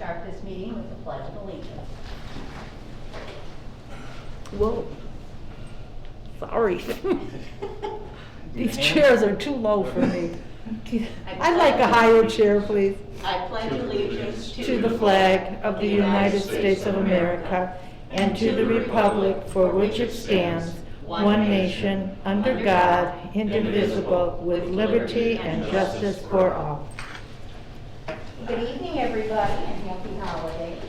start this meeting with the Pledge of Allegiance. Whoa. Sorry. These chairs are too low for me. I'd like a higher chair, please. I pledge allegiance To the flag of the United States of America and to the republic for which it stands, one nation, under God, indivisible, with liberty and justice for all. Good evening, everybody, and happy holidays.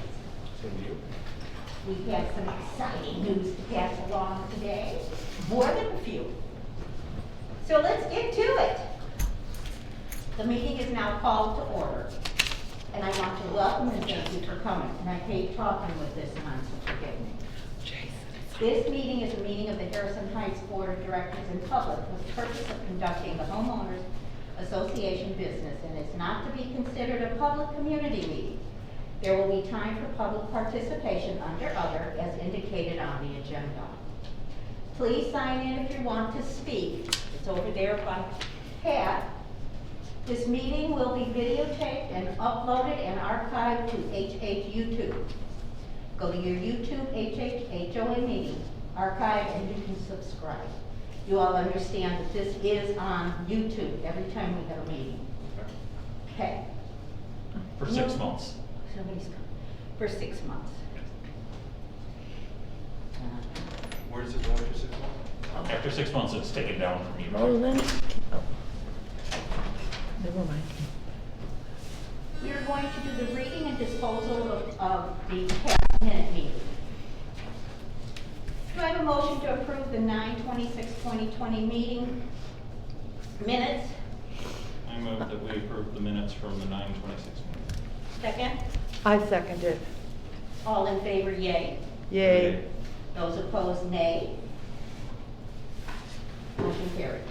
We have some exciting news to pass along today, more than a few. So let's get to it. The meeting is now called to order, and I want to welcome and thank you for coming. And I hate talking with this on, so forgive me. This meeting is a meeting of the Harrison Heights Board of Directors in public with the purpose of conducting the Homeowners Association business, and is not to be considered a public community meeting. There will be time for public participation under other as indicated on the agenda. Please sign in if you want to speak. It's over there by Pat. This meeting will be videotaped and uploaded and archived to YouTube. Go to your YouTube HOA meeting archive and you can subscribe. You all understand that this is on YouTube every time we have a meeting. Okay. For 6 months. Somebody's coming. For 6 months. Where does it go after 6 months? After 6 months, it's taken down from you. Oh, then. Oh. Never mind. We are going to do the reading and disposal of the past minute meeting. Do I have a motion to approve the 9/26/2020 meeting minutes? I move that we approve the minutes from the 9/26 meeting. Second. I second it. All in favor, yay. Yay. Those opposed, nay. Motion carried.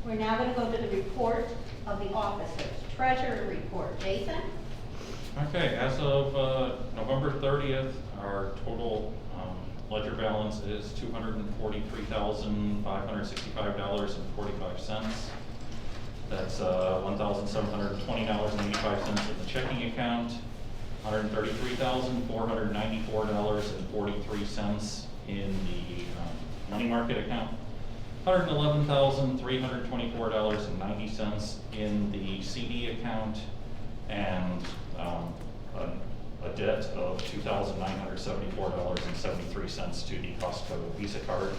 We're now going to go to the report of the officers. Treasurer report. Jason? Okay, as of November 30th, our total ledger balance is $243,565.45. That's $1,720.85 in the checking account, $133,494.43 in the money market account, $111,324.90 in the CD account, and a debt of $2,974.73 to the Costco Visa card.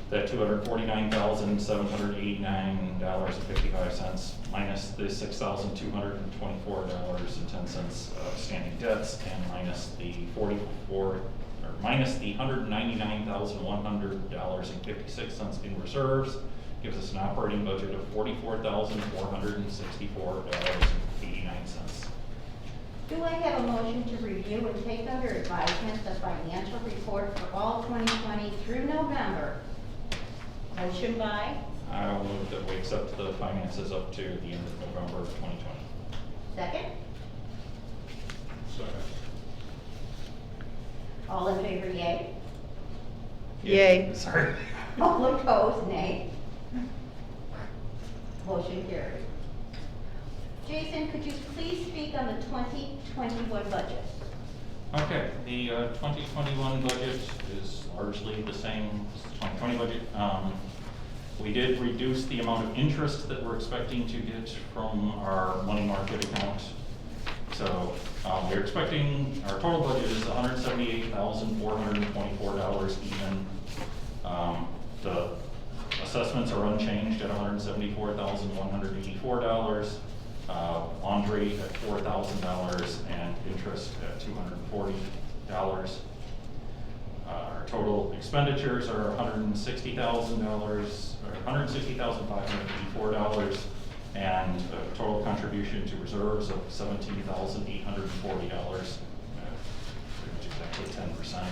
That $249,789.55 minus the $6,224.10 outstanding debts, and minus the $199,100.56 in reserves, gives us an operating budget of $44,464.89. Do I have a motion to review and take under advisement the financial report for all 2020 through November? Motion by? I'll move that we accept the finances up to the end of November of 2020. Second? Second. All in favor, yay. Yay. Sorry. All opposed, nay. Motion carried. Jason, could you please speak on the 2021 budget? Okay, the 2021 budget is largely the same as the 2020 budget. We did reduce the amount of interest that we're expecting to get from our money market account. So we're expecting, our total budget is $178,424 even. The assessments are unchanged at $174,184. Laundry at $4,000 and interest at $240. Our total expenditures are $160,584, and a total contribution to reserves of $17,840, pretty much exactly 10%.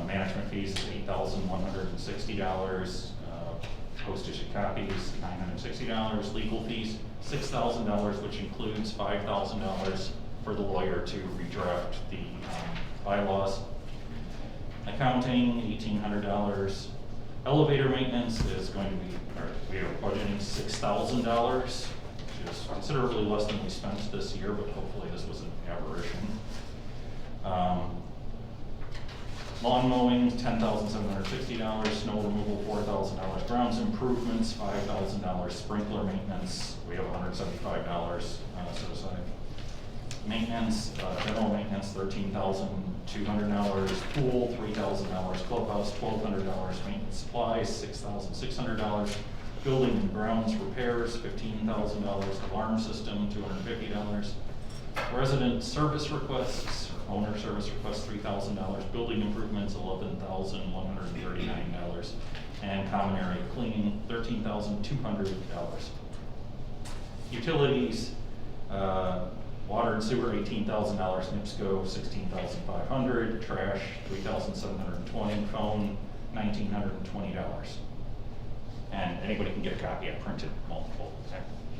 Management fees is $8,160. Postage and copies, $960. Legal fees, $6,000, which includes $5,000 for the lawyer to redraft the bylaws. Accounting, $1,800. Elevator maintenance is going to be, we are budgeting $6,000, which is considerably less than we spent this year, but hopefully this was an aberration. Lawn mowing, $10,760, snow removal, $4,000, grounds improvements, $5,000, sprinkler maintenance, we have $175 set aside. Maintenance, general maintenance, $13,200, pool, $3,000, clubhouse, $1,200, maintenance supplies, $6,600, building and grounds repairs, $15,000, alarm system, $250, resident service requests, owner service requests, $3,000, building improvements, $11,139, and common area cleaning, $13,200. Utilities, water and sewer, $18,000, NIPSCO, $16,500, trash, $3,720, phone, $1,920. And anybody can get a copy. I printed multiple,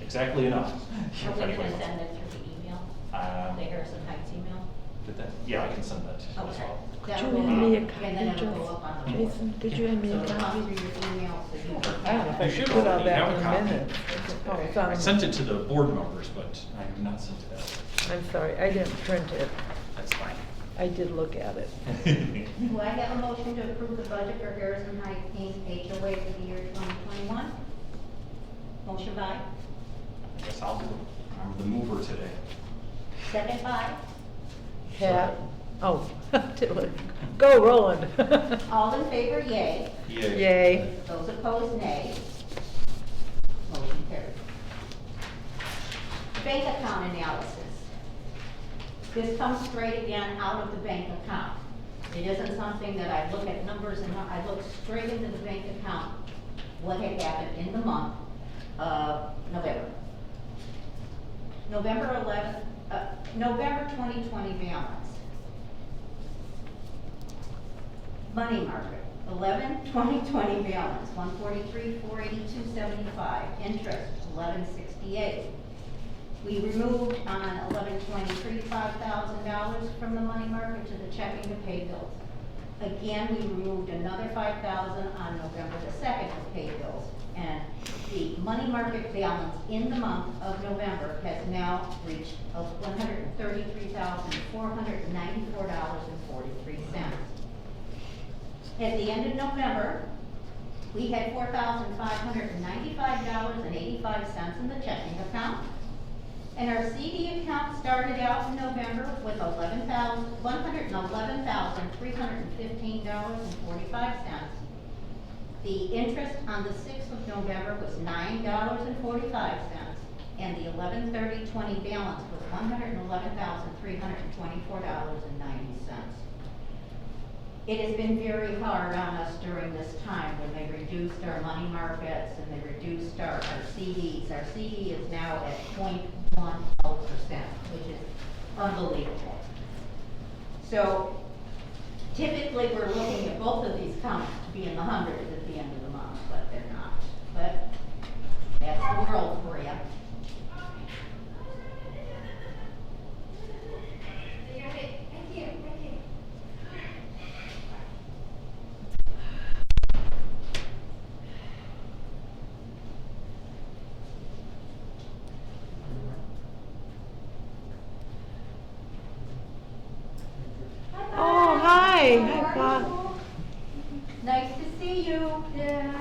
exactly enough. Are we If gonna anybody wants. send it through the email? Um, The Harrison Heights email? Did that? Yeah, I can send that as Okay. well. Could That you will hand me a And then copy, it'll go up on the board. Jason, could you hand me So a it'll come copy? through your email, so you can. I don't know if I You should should put all already that have in a the copy. minutes. Oh, it's on I the- sent it to the board members, but I have not sent it out. I'm sorry, I didn't print it. That's fine. I did look at it. Do I have a motion to approve the budget for Harrison Heights Inc. HOA for the year 2021? Motion by, I guess I'll do it. I'm the mover today. second by, Pat, oh, Dylan. Go Roland. all in favor, yay. Yay. Those opposed, nay. Motion carried. Bank account analysis. This comes straight again out of the bank account. It isn't something that I look at numbers and I look straight into the bank account, what had happened in the month of November. November 2020 balance. Money market, 11/2020 balance, 143,482.75. Interest, 1168. We removed on 11/23 $5,000 from the money market to the checking to pay bills. Again, we removed another $5,000 on November the 2nd to pay bills. And the money market balance in the month of November has now reached $133,494.43. At the end of November, we had $4,595.85 in the checking account. And our CD account started out in November with $111,315.45. The interest on the 6th of November was $9.45, and the 11/30/20 balance was $111,324.90. It has been very hard on us during this time when they reduced our money markets and they reduced our CDs. Our CD is now at 0.10%, which is unbelievable. So typically, we're looking at both of these counts to be in the hundreds at the end of the month, but they're not. But that's the world for you. Oh, hi. Hi, Bob. Nice to see you. Yeah.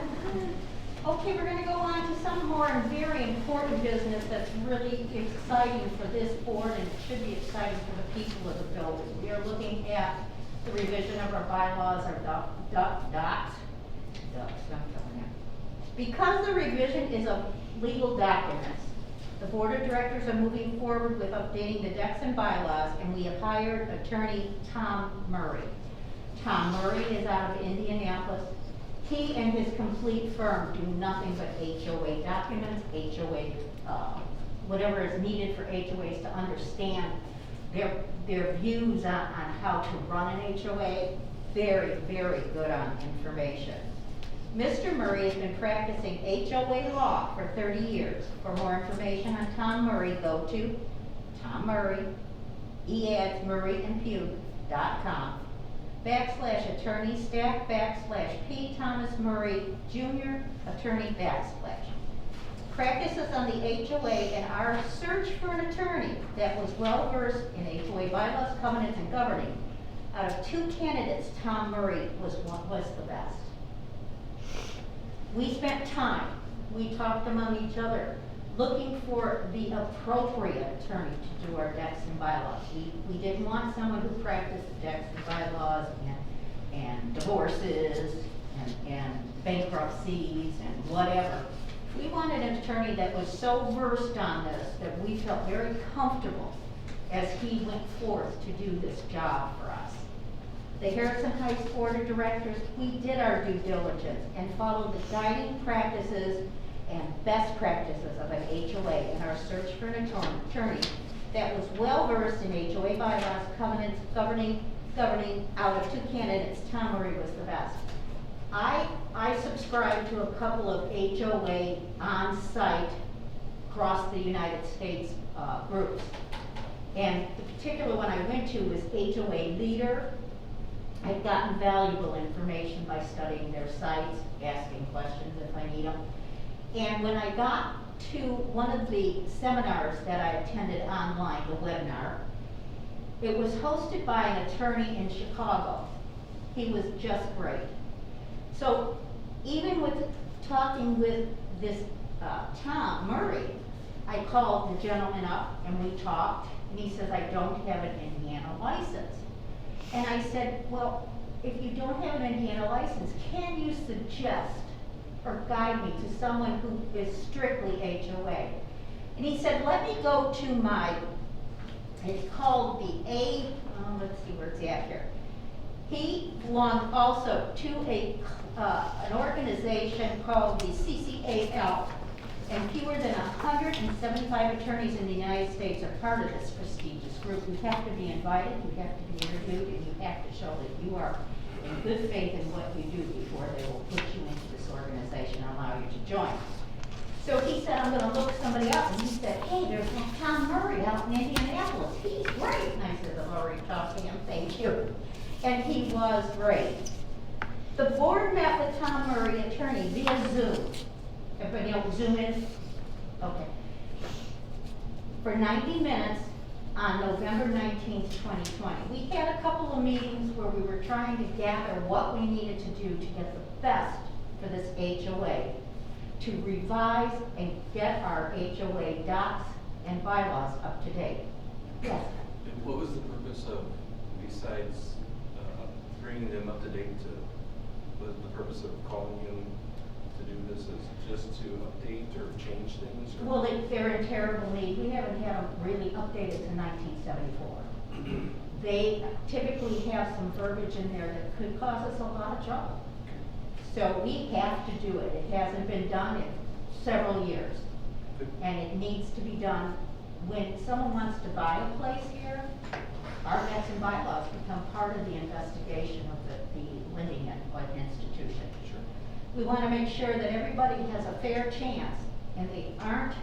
Okay, we're gonna go on to some more very important business that's really exciting for this board and it should be exciting for the people of the building. We are looking at the revision of our bylaws, our docs. Because the revision is of legal documents, the board of directors are moving forward with updating the decks and bylaws, and we have hired attorney Tom Murray. Tom Murray is out of Indianapolis. He and his complete firm do nothing but HOA documents, HOA, whatever is needed for HOAs to understand their views on how to run an HOA. Very, very good on information. Mr. Murray has been practicing HOA law for 30 years. For more information on Tom Murray, go to Tom Murray, eadsmurrayandpugh.com. /attorney staff /P Thomas Murray Jr. attorney /. Practices on the HOA and our search for an attorney that was well versed in HOA bylaws, covenants, and governing. Out of 2 candidates, Tom Murray was the best. We spent time, we talked among each other, looking for the appropriate attorney to do our decks and bylaws. We didn't want someone who practiced decks and bylaws and divorces and bankruptcies and whatever. We wanted an attorney that was so versed on this that we felt very comfortable as he went forth to do this job for us. The Harrison Heights Board of Directors, we did our due diligence and followed the guiding practices and best practices of an HOA in our search for an attorney that was well versed in HOA bylaws, covenants, governing. Out of 2 candidates, Tom Murray was the best. I subscribe to a couple of HOA on-site across the United States groups. And the particular one I went to was HOA Leader. I've gotten valuable information by studying their sites, asking questions if I need them. And when I got to one of the seminars that I attended online, the webinar, it was hosted by an attorney in Chicago. He was just great. So even with talking with this Tom Murray, I called the gentleman up and we talked, and he says, I don't have an Indiana license. And I said, well, if you don't have an Indiana license, can you suggest or guide me to someone who is strictly HOA? And he said, let me go to it's called the let's see where it's at here. He belonged also to an organization called the CCAL, and fewer than 175 attorneys in the United States are part of this prestigious group. You have to be invited, you have to be interviewed, and you have to show that you are in good faith in what you do before they will put you into this organization and allow you to join. So he said, I'm going to look somebody up, and he said, hey, there's one Tom Murray out in Indianapolis. He's great. And I said, I've already talked to him, thank you. And he was great. The board met with Tom Murray, attorney, via Zoom. Everybody know what Zoom is? Okay. For 90 minutes on November 19th, 2020. We had a couple of meetings where we were trying to gather what we needed to do to get the best for this HOA, to revise and get our HOA docs and bylaws up to date. Yes? And what was the purpose of, besides bringing them up to date, was the purpose of calling him to do this, is just to update or change things? Or? Well, they're in terrible need. We haven't had them really updated to 1974. They typically have some verbiage in there that could cause us a lot of trouble. So we have to do it. It hasn't been done in several years. And it needs to be done. When someone wants to buy a place here, our regs and bylaws become part of the investigation of the lending institution. Sure. We want to make sure that everybody has a fair chance and they aren't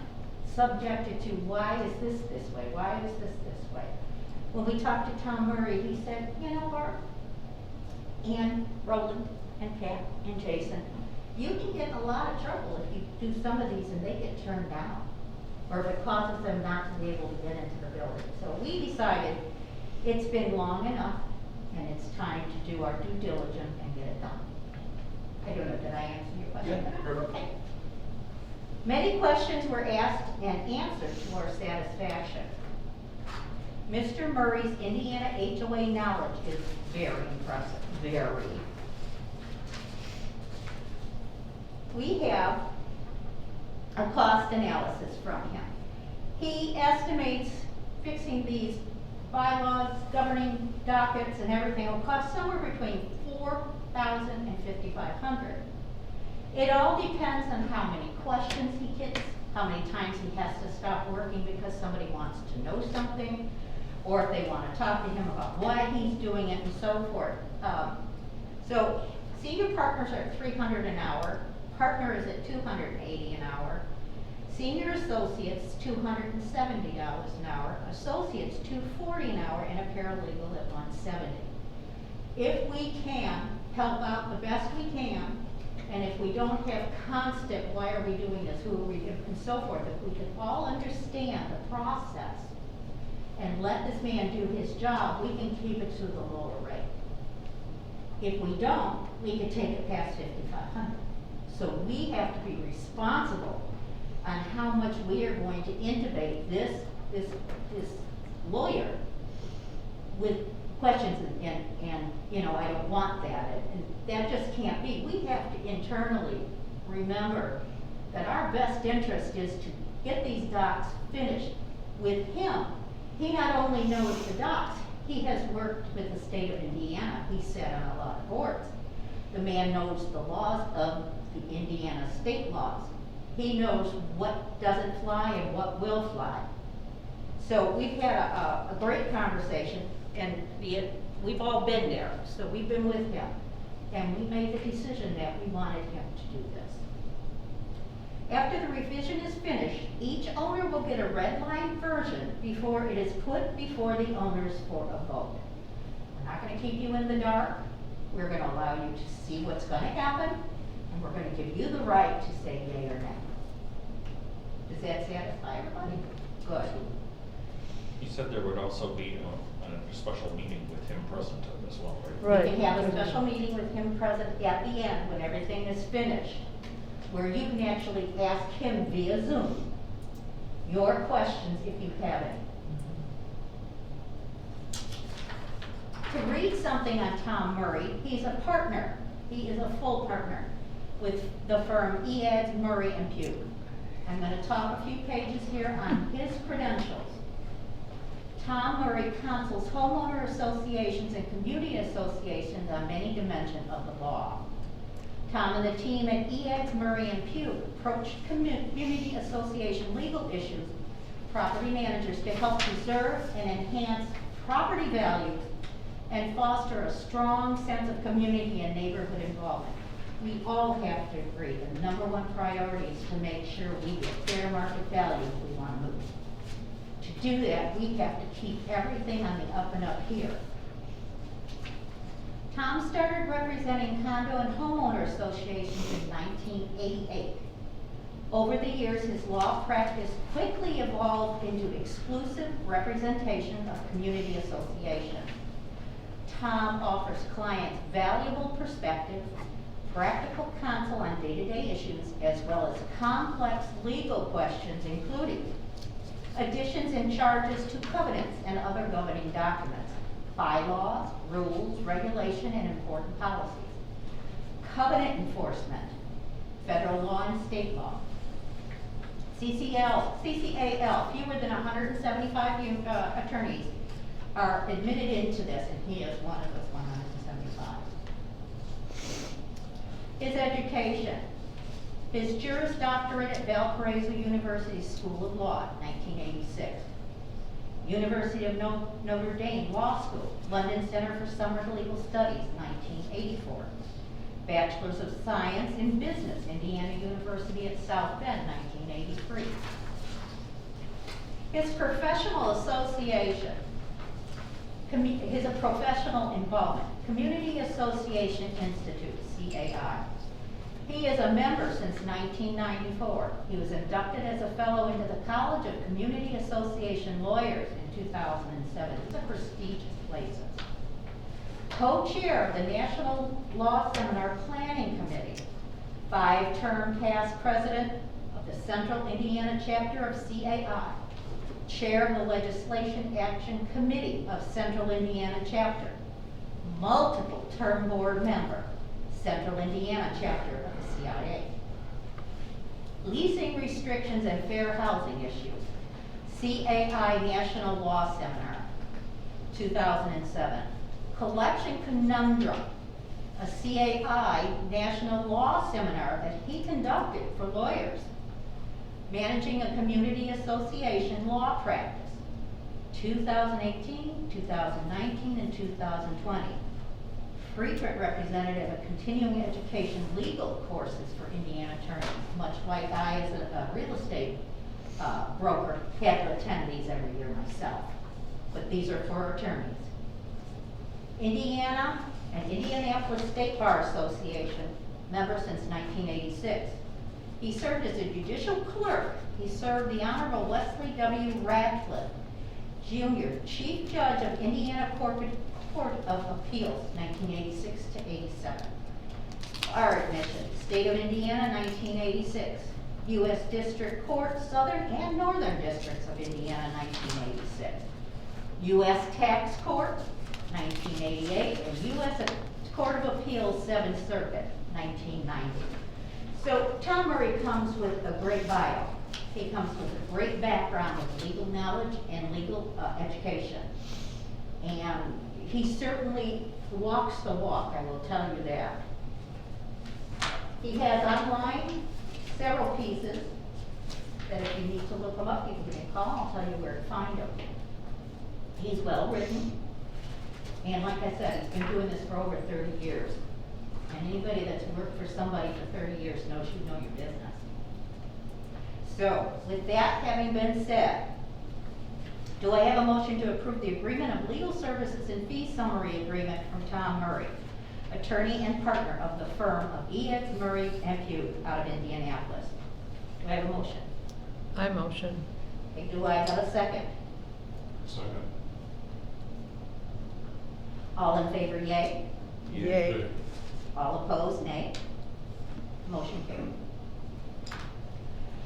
subjected to why is this way? Why is this way? When we talked to Tom Murray, he said, you know, Barb, and Roland, and Pat, and Jason, you can get in a lot of trouble if you do some of these and they get turned down, or if it causes them not to be able to get into the building. So we decided it's been long enough, and it's time to do our due diligence and get it done. I don't know, did I answer your question? Yeah, perfect. Okay. Many questions were asked and answered to our satisfaction. Mr. Murray's Indiana HOA knowledge is very impressive, very. We have a cost analysis from him. He estimates fixing these bylaws, governing dockets, and everything will cost somewhere between $4,000 and $5,500. It all depends on how many questions he gets, how many times he has to stop working because somebody wants to know something, or if they want to talk to him about why he's doing it and so forth. So senior partners are at $300 an hour, partner is at $280 an hour, senior associates $270 an hour, associates $240 an hour, and a paralegal at $170. If we can help out the best we can, and if we don't have constant, why are we doing this, who are we, and so forth, if we can all understand the process and let this man do his job, we can keep it to the lower rate. If we don't, we can take it past 5,500. So we have to be responsible on how much we are going to intubate this lawyer with questions and you know, I don't want that, and that just can't be. We have to internally remember that our best interest is to get these docs finished with him. He not only knows the docs, he has worked with the state of Indiana. He sat on a lot of boards. The man knows the laws of the Indiana state laws. He knows what doesn't fly and what will fly. So we've had a great conversation, and we've all been there, so we've been with him. And we made the decision that we wanted him to do this. After the revision is finished, each owner will get a red line version before it is put before the owners for a vote. We're not gonna keep you in the dark. We're gonna allow you to see what's gonna happen, and we're gonna give you the right to say yea or nay. Does that satisfy everybody? Good. You said there would also be a special meeting with him present as well, right? Right. We can have a special meeting with him present at the end when everything is finished, where you can actually ask him via Zoom your questions if you have any. To read something on Tom Murray, he's a partner. He is a full partner with the firm Eads, Murray & Pugh. I'm going to talk a few pages here on his credentials. Tom Murray counsels homeowner associations and community associations on many dimensions of the law. Tom and the team at Eads, Murray & Pugh approached community association legal issues, property managers to help preserve and enhance property values and foster a strong sense of community and neighborhood involvement. We all have to agree the #1 priority is to make sure we get fair market value if we want to move. To do that, we have to keep everything on the up and up here. Tom started representing condo and homeowner associations in 1988. Over the years, his law practice quickly evolved into exclusive representation of community associations. Tom offers clients valuable perspective, practical counsel on day-to-day issues, as well as complex legal questions, including additions and charges to covenants and other governing documents, bylaws, rules, regulation, and important policies, covenant enforcement, federal law and state law, CCAL, fewer than 175 attorneys are admitted into this, and he is one of those 175. His education. His Juris Doctorate at Valparaiso University School of Law, 1986. University of Notre Dame Law School, London Center for Summer Legal Studies, 1984. Bachelor's of Science in Business, Indiana University at South Bend, 1983. His professional association, his professional involvement, Community Association Institute, CAI. He is a member since 1994. He was inducted as a fellow into the College of Community Association Lawyers in 2007. These are prestigious places. Co-chair of the National Law Seminar Planning Committee. 5-term past president of the Central Indiana chapter of CAI. Chair of the Legislation Action Committee of Central Indiana chapter. Multiple term board member, Central Indiana chapter of the CIA. Leasing restrictions and fair housing issues. CAI National Law Seminar, 2007. Collection Conundrum, a CAI National Law Seminar that he conducted for lawyers. Managing a Community Association Law Practice, 2018, 2019, and 2020. Frequent representative of continuing education legal courses for Indiana attorneys, much like I, as a real estate broker, had to attend these every year myself. But these are for attorneys. Indiana and Indianapolis State Bar Association, member since 1986. He served as a judicial clerk. He served the Honorable Wesley W. Radcliffe, Jr., Chief Judge of Indiana Court of Appeals, 1986 to 87. Bar admission, State of Indiana, 1986. U.S. District Court, Southern and Northern Districts of Indiana, 1986. U.S. Tax Court, 1988, and U.S. Court of Appeals, 7th Circuit, 1990. So Tom Murray comes with a great bio. He comes with a great background of legal knowledge and legal education. And he certainly walks the walk, I will tell you that. He has online several pieces that if you need to look them up, you can give me a call, I'll tell you where to find them. He's well written, and like I said, he's been doing this for over 30 years. And anybody that's worked for somebody for 30 years knows you know your business. So, with that having been said, do I have a motion to approve the agreement of legal services and fee summary agreement from Tom Murray, attorney and partner of the firm of E.Eds Murray & Pugh out of Indianapolis? Do I have a motion? I motion. Okay, do I have a second? Second. All in favor, yea? Yay. All opposed, nay. Motion carried.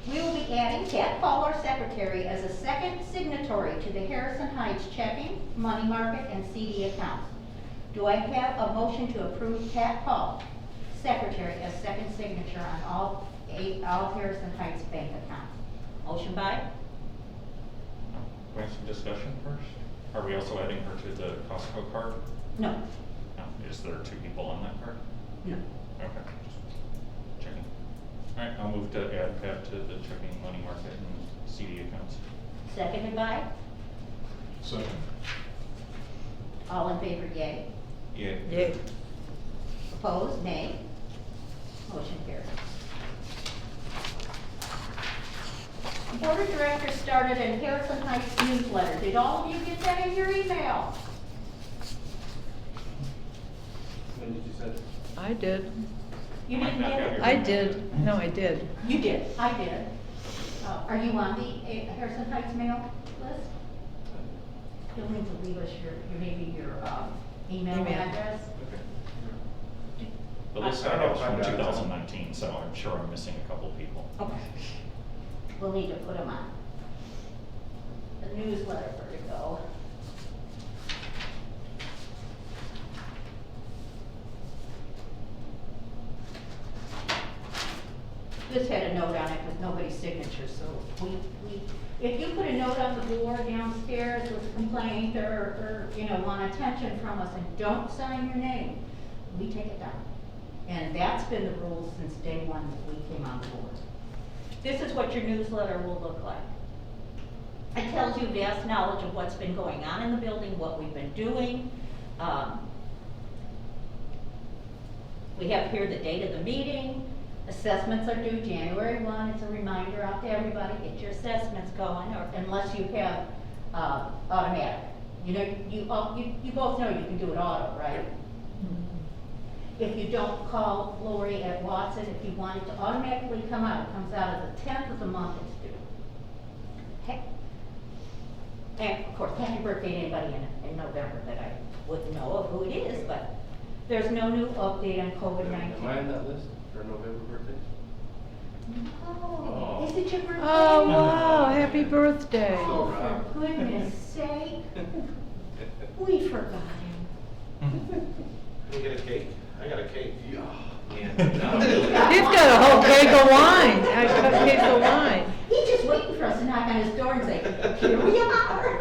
We will be adding Kat Paul, our secretary, as a second signatory to the Harrison Heights checking, money market, and CD accounts. Do I have a motion to approve Kat Paul, secretary, as second signature on all Harrison Heights bank accounts? Motion by? We have some discussion first. Are we also adding her to the Costco card? No. No. Is there 2 people on that card? No. Okay, just checking. All right, I'll move to add Pat to the checking, money market, and CD accounts. Seconded by? Second. All in favor, yea? Yeah. Yay. Opposed, nay. Motion carried. The Board of Directors started a Harrison Heights newsletter. Did all of you get that in your email? When did you send it? I did. You didn't get it? I did. No, I did. You did, I did. Are you on the Harrison Heights mail list? You'll need to leave us your maybe your email Email. address. Okay. The list I have is from 2019, so I'm sure I'm missing a couple people. Okay. We'll need to put them on the newsletter for to go. This had a note on it with nobody's signature, so if you put a note on the board downstairs with a complaint or want attention from us and don't sign your name, we take it down. And that's been the rule since day one that we came on board. This is what your newsletter will look like. It tells you vast knowledge of what's been going on in the building, what we've been doing. We have here the date of the meeting. Assessments are due January 1. It's a reminder out to everybody, get your assessments going, or unless you have automatic. You both know you can do it auto, right? If you don't call Lori at Watson, if you want it to automatically come out, it comes out of the 10th of the month it's due. Okay? And of course, happy birthday to anybody in November that I wouldn't know of who it is, but there's no new update on COVID-19. Am I on that list for November birthday? Oh, is it your birthday? Oh, wow. Happy birthday. Oh, for goodness sake. We forgot him. Can we get a cake? I got a cake. Yeah. He's got a whole keg of wine. A cupcake of wine. He's just waiting for us to knock on his door and say, here we are.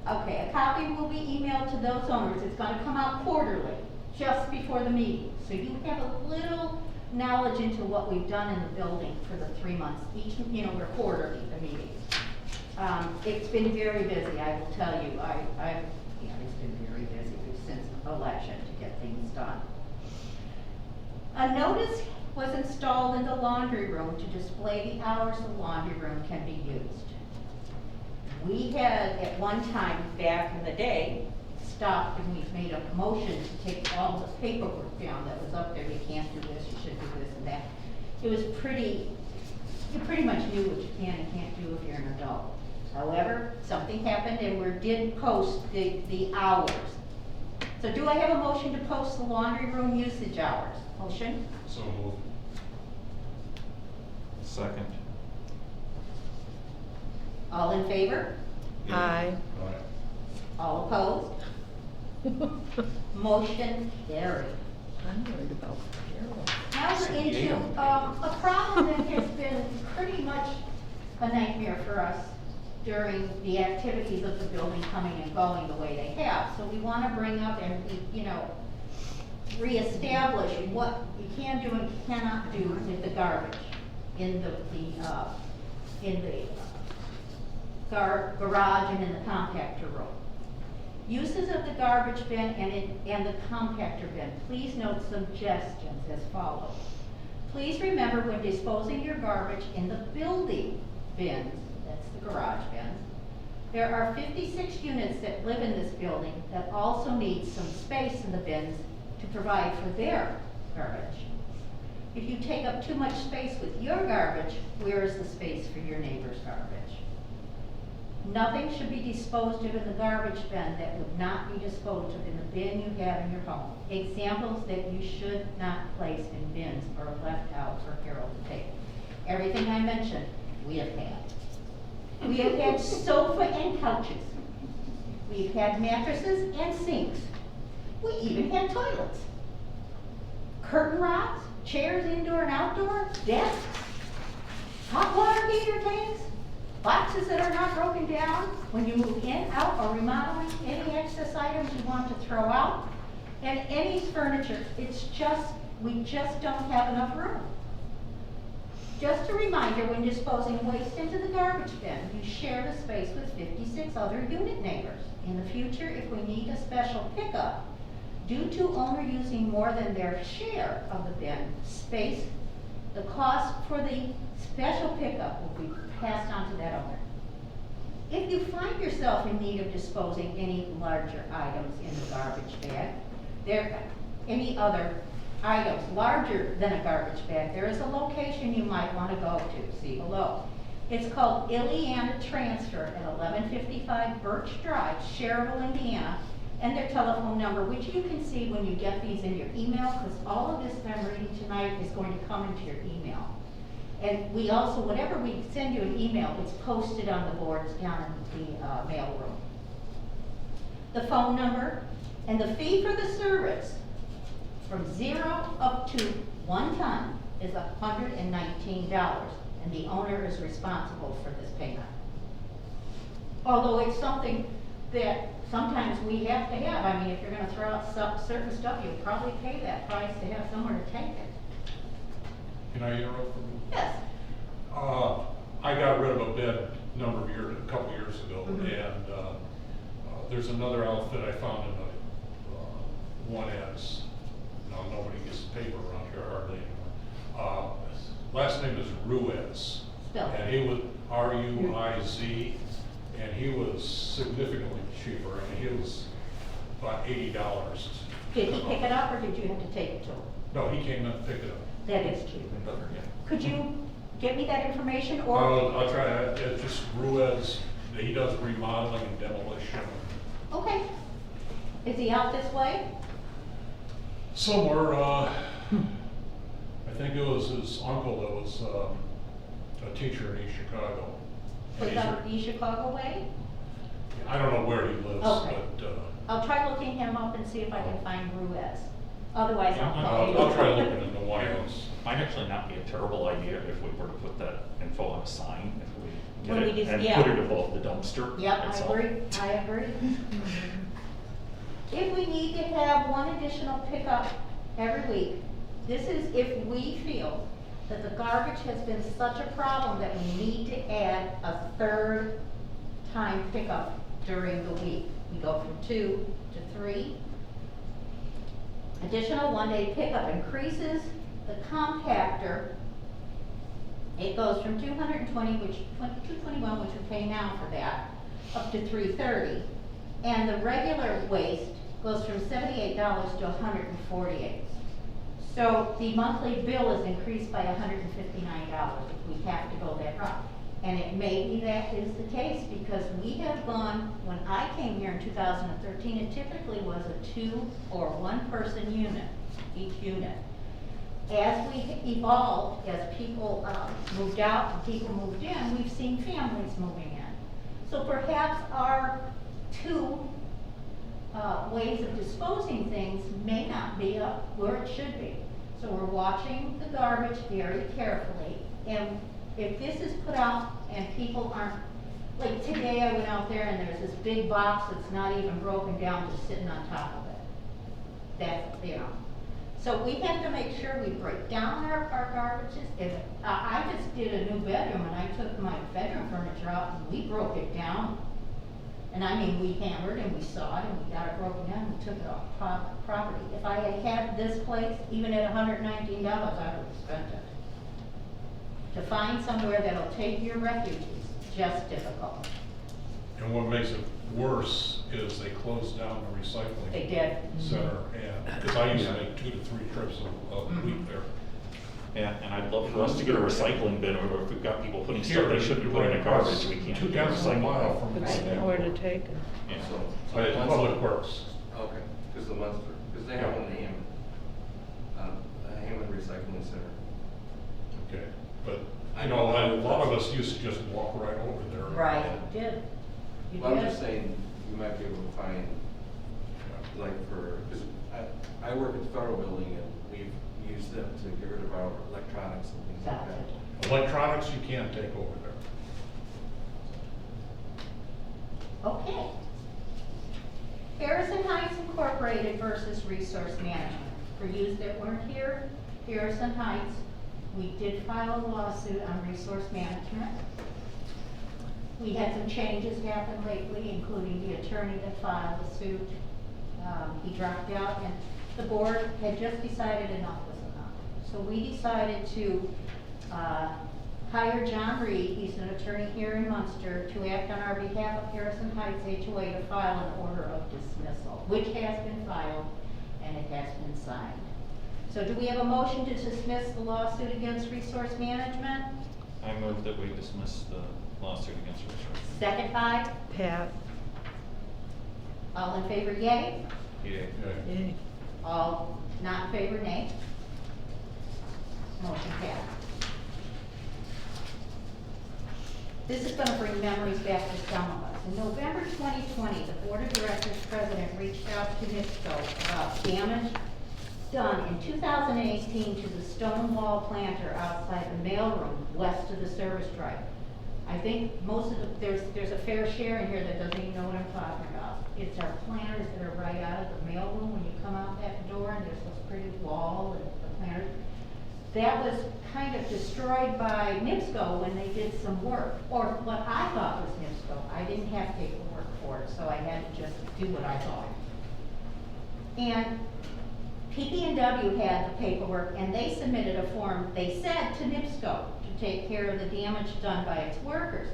Okay, a copy will be emailed to those owners. It's going to come out quarterly, just before the meeting. So you have a little knowledge into what we've done in the building for the 3 months. Each, we're quarterly, the meetings. It's been very busy, I will tell you. It's been very busy since election to get things done. A notice was installed in the laundry room to display the hours the laundry room can be used. We had at one time back in the day stopped and we made a motion to take all the paperwork down that was up there. You can't do this, you should do this and that. It was you pretty much knew what you can and can't do if you're an adult. However, something happened and we did post the hours. So do I have a motion to post the laundry room usage hours? Motion? So moved. Second. All in favor? Aye. All opposed? Motion carried. I'm worried about Carol. Now we're into a problem that has been pretty much a nightmare for us during the activities of the building coming and going the way they have. So we want to bring up and, reestablish what you can do and cannot do with the garbage in the garage and in the compactor room. Uses of the garbage bin and the compactor bin. Please note suggestions as follows. Please remember when disposing your garbage in the building bins, that's the garage bins, there are 56 units that live in this building that also need some space in the bins to provide for their garbage. If you take up too much space with your garbage, where is the space for your neighbor's garbage? Nothing should be disposed of in the garbage bin that would not be disposed of in the bin you have in your home. Examples that you should not place in bins are left out for Carol to take. Everything I mentioned, we have had. We have had sofa and couches. We've had mattresses and sinks. We even had toilets. Curtain rods, chairs indoor and outdoor, desks, hot water heater tanks, boxes that are not broken down when you move in, out, or remodeling, any excess items you want to throw out, and any furniture. We just don't have enough room. Just a reminder, when disposing waste into the garbage bin, you share the space with 56 other unit neighbors. In the future, if we need a special pickup, due to owner using more than their share of the bin space, the cost for the special pickup will be passed on to that owner. If you find yourself in need of disposing any larger items in the garbage bag, any other items larger than a garbage bag, there is a location you might want to go to, see below. It's called Ileana Transfer at 1155 Birch Drive, Schererville, Indiana, and their telephone number, which you can see when you get these in your email, because all of this that I'm reading tonight is going to come into your email. And we also, whatever we send you an email, it's posted on the boards down in the mail room. The phone number and the fee for the service from 0 up to 1 ton is $119, and the owner is responsible for this payment. Although it's something that sometimes we have to have. I mean, if you're going to throw out certain stuff, you'll probably pay that price to have somewhere to take it. Can I interrupt for a minute? Yes. I got rid of a bin a couple years ago, Mhm. and there's another outfit I found in the one as, now nobody gets paper around here hardly anymore. Last name is Ruiz. Spell it. And he was R-U-I-Z, and he was significantly cheaper. I mean, he was about $80. Did he pick it up, or did you have to take it to him? No, he came and picked it up. That is cheap. Could you get me that information, or? I'll try, it's just Ruiz, he does remodeling and demolition. Okay. Is he out this way? Somewhere, I think it was his uncle that was a teacher in East Chicago. And Was he's that the Chicago way? I don't know where he lives, Okay. but I'll try looking him up and see if I can find Ruiz. Otherwise, Yeah, I'll call you. I'll try looking in the Wyomings. Might actually not be a terrible idea if we were to put that info on a sign, if we When get we it just- and yeah. put it above the dumpster. Yep, I itself. agree, I agree. If we need to have one additional pickup every week, this is if we feel that the garbage has been such a problem that we need to add a 3rd time pickup during the week. We go from 2 to 3. Additional 1-day pickup increases the compactor. It goes from $221, which we pay now for that, up to $330. And the regular waste goes from $78 to $148. So the monthly bill is increased by $159 if we have to go that route. And it may be that is the case, because we have gone, when I came here in 2013, it typically was a 2 or 1 person unit, each unit. As we evolved, as people moved out and people moved in, we've seen families moving in. So perhaps our 2 ways of disposing things may not be up where it should be. So we're watching the garbage very carefully, and if this is put out and people aren't, like today I went out there and there's this big box that's not even broken down, just sitting on top of it. That's, you know. So we have to make sure we break down our garbages. If, I just did a new bedroom and I took my bedroom furniture out and we broke it down. And I mean, we hammered and we sawed and we got it broken down and we took it off property. If I had had this place, even at $119, I would have spent it. To find somewhere that'll take your refugees, just difficult. And what makes it worse is they closed down the recycling. They did. Center, and, because I used to make 2 to 3 trips a week there. Yeah, and I'd love for us to get a recycling bin, or if we've got people putting stuff they shouldn't put in a garbage, we can't. 2 times a mile from It's the nowhere to take it. Yeah. Public Works. Okay, because the Munster, because they have one in Hammond, a Hammond Recycling Center. Okay, but, you know, a lot of us used to just walk right over there. Right, you did. You Well, I'm did. just saying, you might be able to find, like for, because I work at the federal building and we've used them to get rid of our electronics and things like Got that. it. Electronics you can't take over there. Okay. Harrison Heights Incorporated versus Resource Management. For yous that weren't here, Harrison Heights, we did file a lawsuit on resource management. We had some changes happen lately, including the attorney that filed the suit. He dropped out, and the board had just decided enough was enough. So we decided to hire John Reed, he's an attorney here in Munster, to act on our behalf of Harrison Heights HOA to file an order of dismissal, which has been filed and it has been signed. So do we have a motion to dismiss the lawsuit against Resource Management? I move that we dismiss the lawsuit against Resource. Second by, Pat? all in favor, yea? Yeah. Yay. All not in favor, nay? Motion passed. This is going to bring memories back to some of us. In November 2020, the Board of Directors President reached out to NIPSCO about damage done in 2018 to the stone wall planter outside the mailroom west of the service drive. I think most of there's a fair share in here that doesn't even know what I'm talking about. It's our planters that are right out of the mailroom when you come out that door, and there's this pretty wall and the planters. That was kind of destroyed by NIPSCO when they did some work, or what I thought was NIPSCO. I didn't have paperwork for it, so I had to just do what I thought. And PP&W had the paperwork, and they submitted a form, they said, to NIPSCO to take care of the damage done by its workers.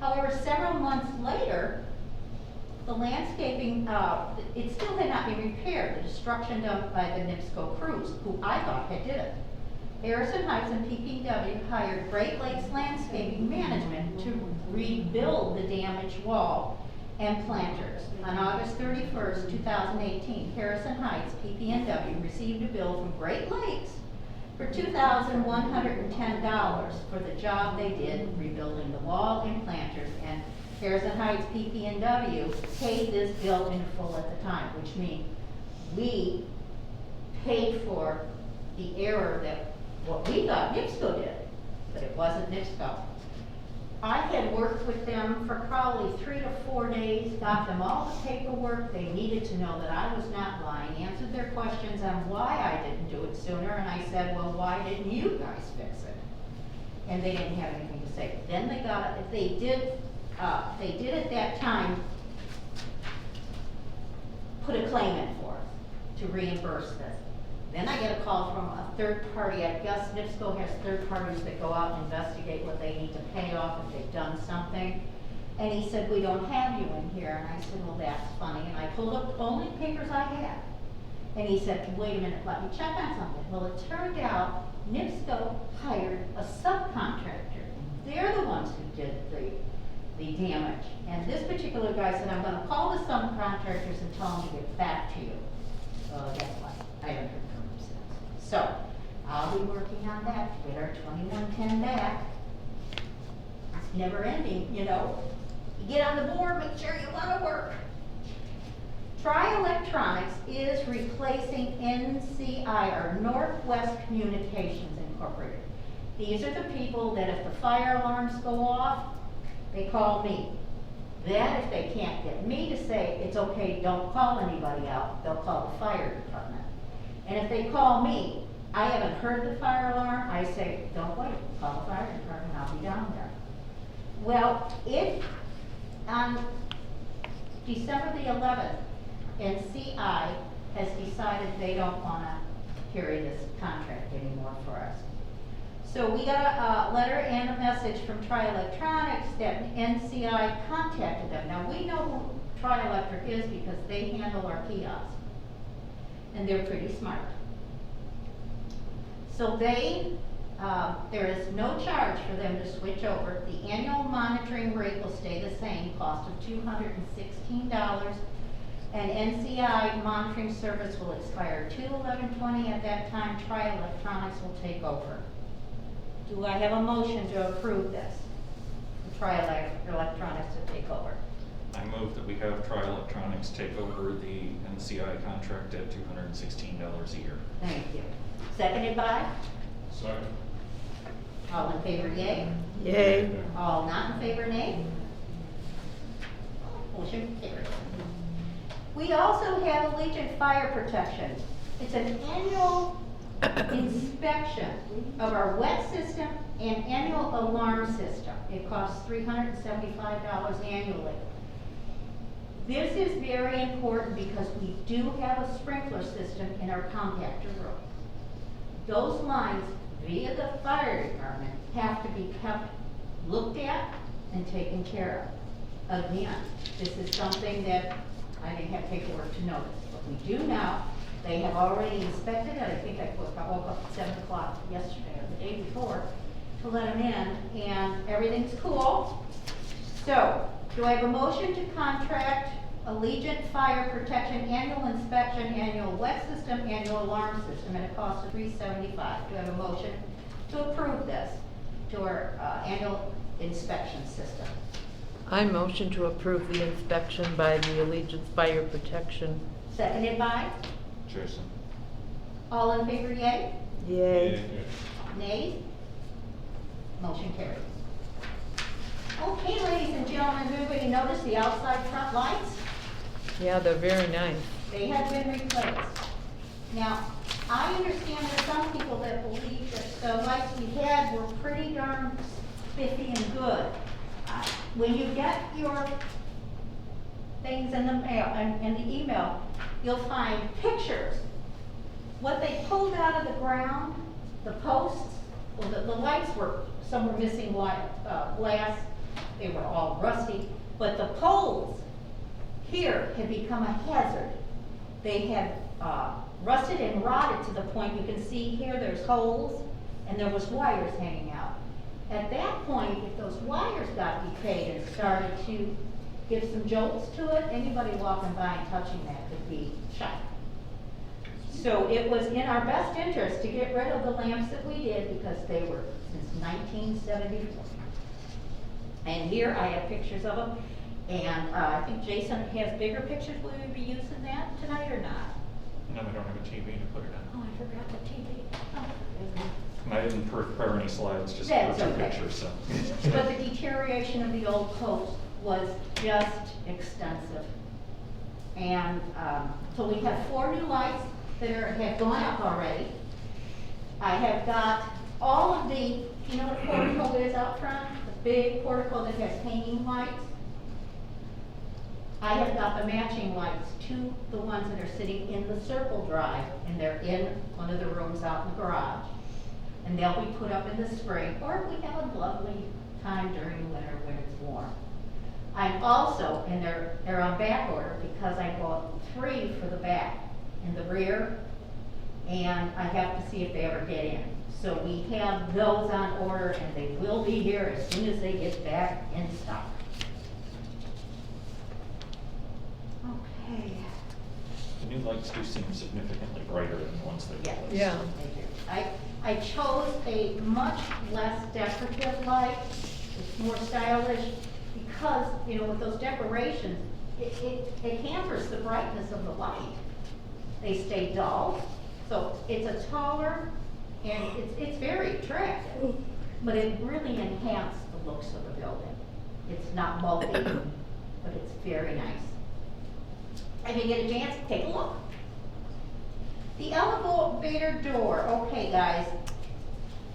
However, several months later, the landscaping, it still had not been repaired, the destruction done by the NIPSCO crews, who I thought had did it. Harrison Heights and PP&W hired Great Lakes Landscaping Management to rebuild the damaged wall and planters. On August 31st, 2018, Harrison Heights, PP&W received a bill from Great Lakes for $2,110 for the job they did rebuilding the wall and planters, and Harrison Heights, PP&W paid this bill in full at the time, which means we paid for the error that what we thought NIPSCO did, but it wasn't NIPSCO. I had worked with them for probably 3 to 4 days, got them all the paperwork they needed to know that I was not lying, answered their questions on why I didn't do it sooner, and I said, well, why didn't you guys fix it? And they didn't have anything to say. Then they got it, they did at that time put a claim in for us to reimburse this. Then I get a call from a third party. I guess NIPSCO has third parties that go out and investigate what they need to pay off if they've done something. And he said, we don't have you in here. And I said, well, that's funny. And I pulled up the only papers I had. And he said, wait a minute, let me check on something. Well, it turned out NIPSCO hired a subcontractor. They're the ones who did the damage. And this particular guy said, I'm gonna call the subcontractors and tell them to get back to you. Guess what? I haven't heard from him since. So, I'll be working on that to get our 2110 back. It's never ending, you know. You get on the board, make sure you wanna work. Tri-Electronics is replacing NCI, or Northwest Communications Incorporated. These are the people that if the fire alarms go off, they call me. Then if they can't get me to say, it's okay, don't call anybody out, they'll call the fire department. And if they call me, I haven't heard the fire alarm, I say, don't wait, call the fire department, I'll be down there. Well, on December the 11th, NCI has decided they don't wanna carry this contract anymore for us. So we got a letter and a message from Tri-Electronics that NCI contacted them. Now we know who Tri-Electric is because they handle our kiosks. And they're pretty smart. So there is no charge for them to switch over. The annual monitoring rate will stay the same, cost of $216. And NCI monitoring service will expire 2/11/20. At that time, Tri-Electronics will take over. Do I have a motion to approve this? Tri-Electronics to take over. I move that we have Tri-Electronics take over the NCI contract at $216 a year. Thank you. Seconded by? Second. All in favor, yea? Yay. All not in favor, nay? Motion carries. We also have Allegiant Fire Protection. It's an annual inspection of our wet system and annual alarm system. It costs $375 annually. This is very important because we do have a sprinkler system in our compactor room. Those lines via the fire department have to be kept looked at and taken care of. Again, this is something that I didn't have paperwork to notice, but we do now. They have already inspected it. I think I woke up at 7 o'clock yesterday or the day before to let them in, and everything's cool. So, do I have a motion to contract Allegiant Fire Protection annual inspection, annual wet system, annual alarm system at a cost of $375? Do I have a motion to approve this to our annual inspection system? I motion to approve the inspection by the Allegiance Fire Protection. Seconded by? Jason. All in favor, yea? Yay. Nay? Motion carries. Okay, ladies and gentlemen, everybody notice the outside front lights? Yeah, they're very nice. They have been replaced. Now, I understand there's some people that believe that the lights we had were pretty darn spiffy and good. When you get your things in the mail, in the email, you'll find pictures. What they pulled out of the ground, the posts, well, the lights were, some were missing glass, they were all rusty, but the poles here had become a hazard. They had rusted and rotted to the point you can see here there's holes and there was wires hanging out. At that point, if those wires got decayed and started to give some jolts to it, anybody walking by and touching that could be shot. So it was in our best interest to get rid of the lamps that we did because they were since 1974. And here I have pictures of them. And I think Jason has bigger pictures. Will we be using that tonight or not? No, we don't have a TV to put it on. Oh, I forgot the TV. Oh. I didn't prepare any slides, just That's two okay. pictures, so. But the deterioration of the old post was just extensive. And so we have 4 new lights that have gone up already. I have got all of the, you know what portico that is out front? The big portico that has hanging lights. I have got the matching lights to the ones that are sitting in the circle drive, and they're in one of the rooms out in the garage. And they'll be put up in the spring, or if we have a lovely time during the winter when it's warm. I'm also, and they're on back order because I bought 3 for the back and the rear, and I have to see if they ever get in. So we have those on order, and they will be here as soon as they get back in stock. Okay. The new lights do seem significantly brighter than the ones they Yeah. replaced. Yeah. I chose a much less decorative light, it's more stylish, because, you know, with those decorations, it hampers the brightness of the light. They stay dull, so it's a taller, and it's very attractive, but it really enhanced the looks of the building. It's not bulky, but it's very nice. If you get a chance, take a look. The elevator door, okay guys,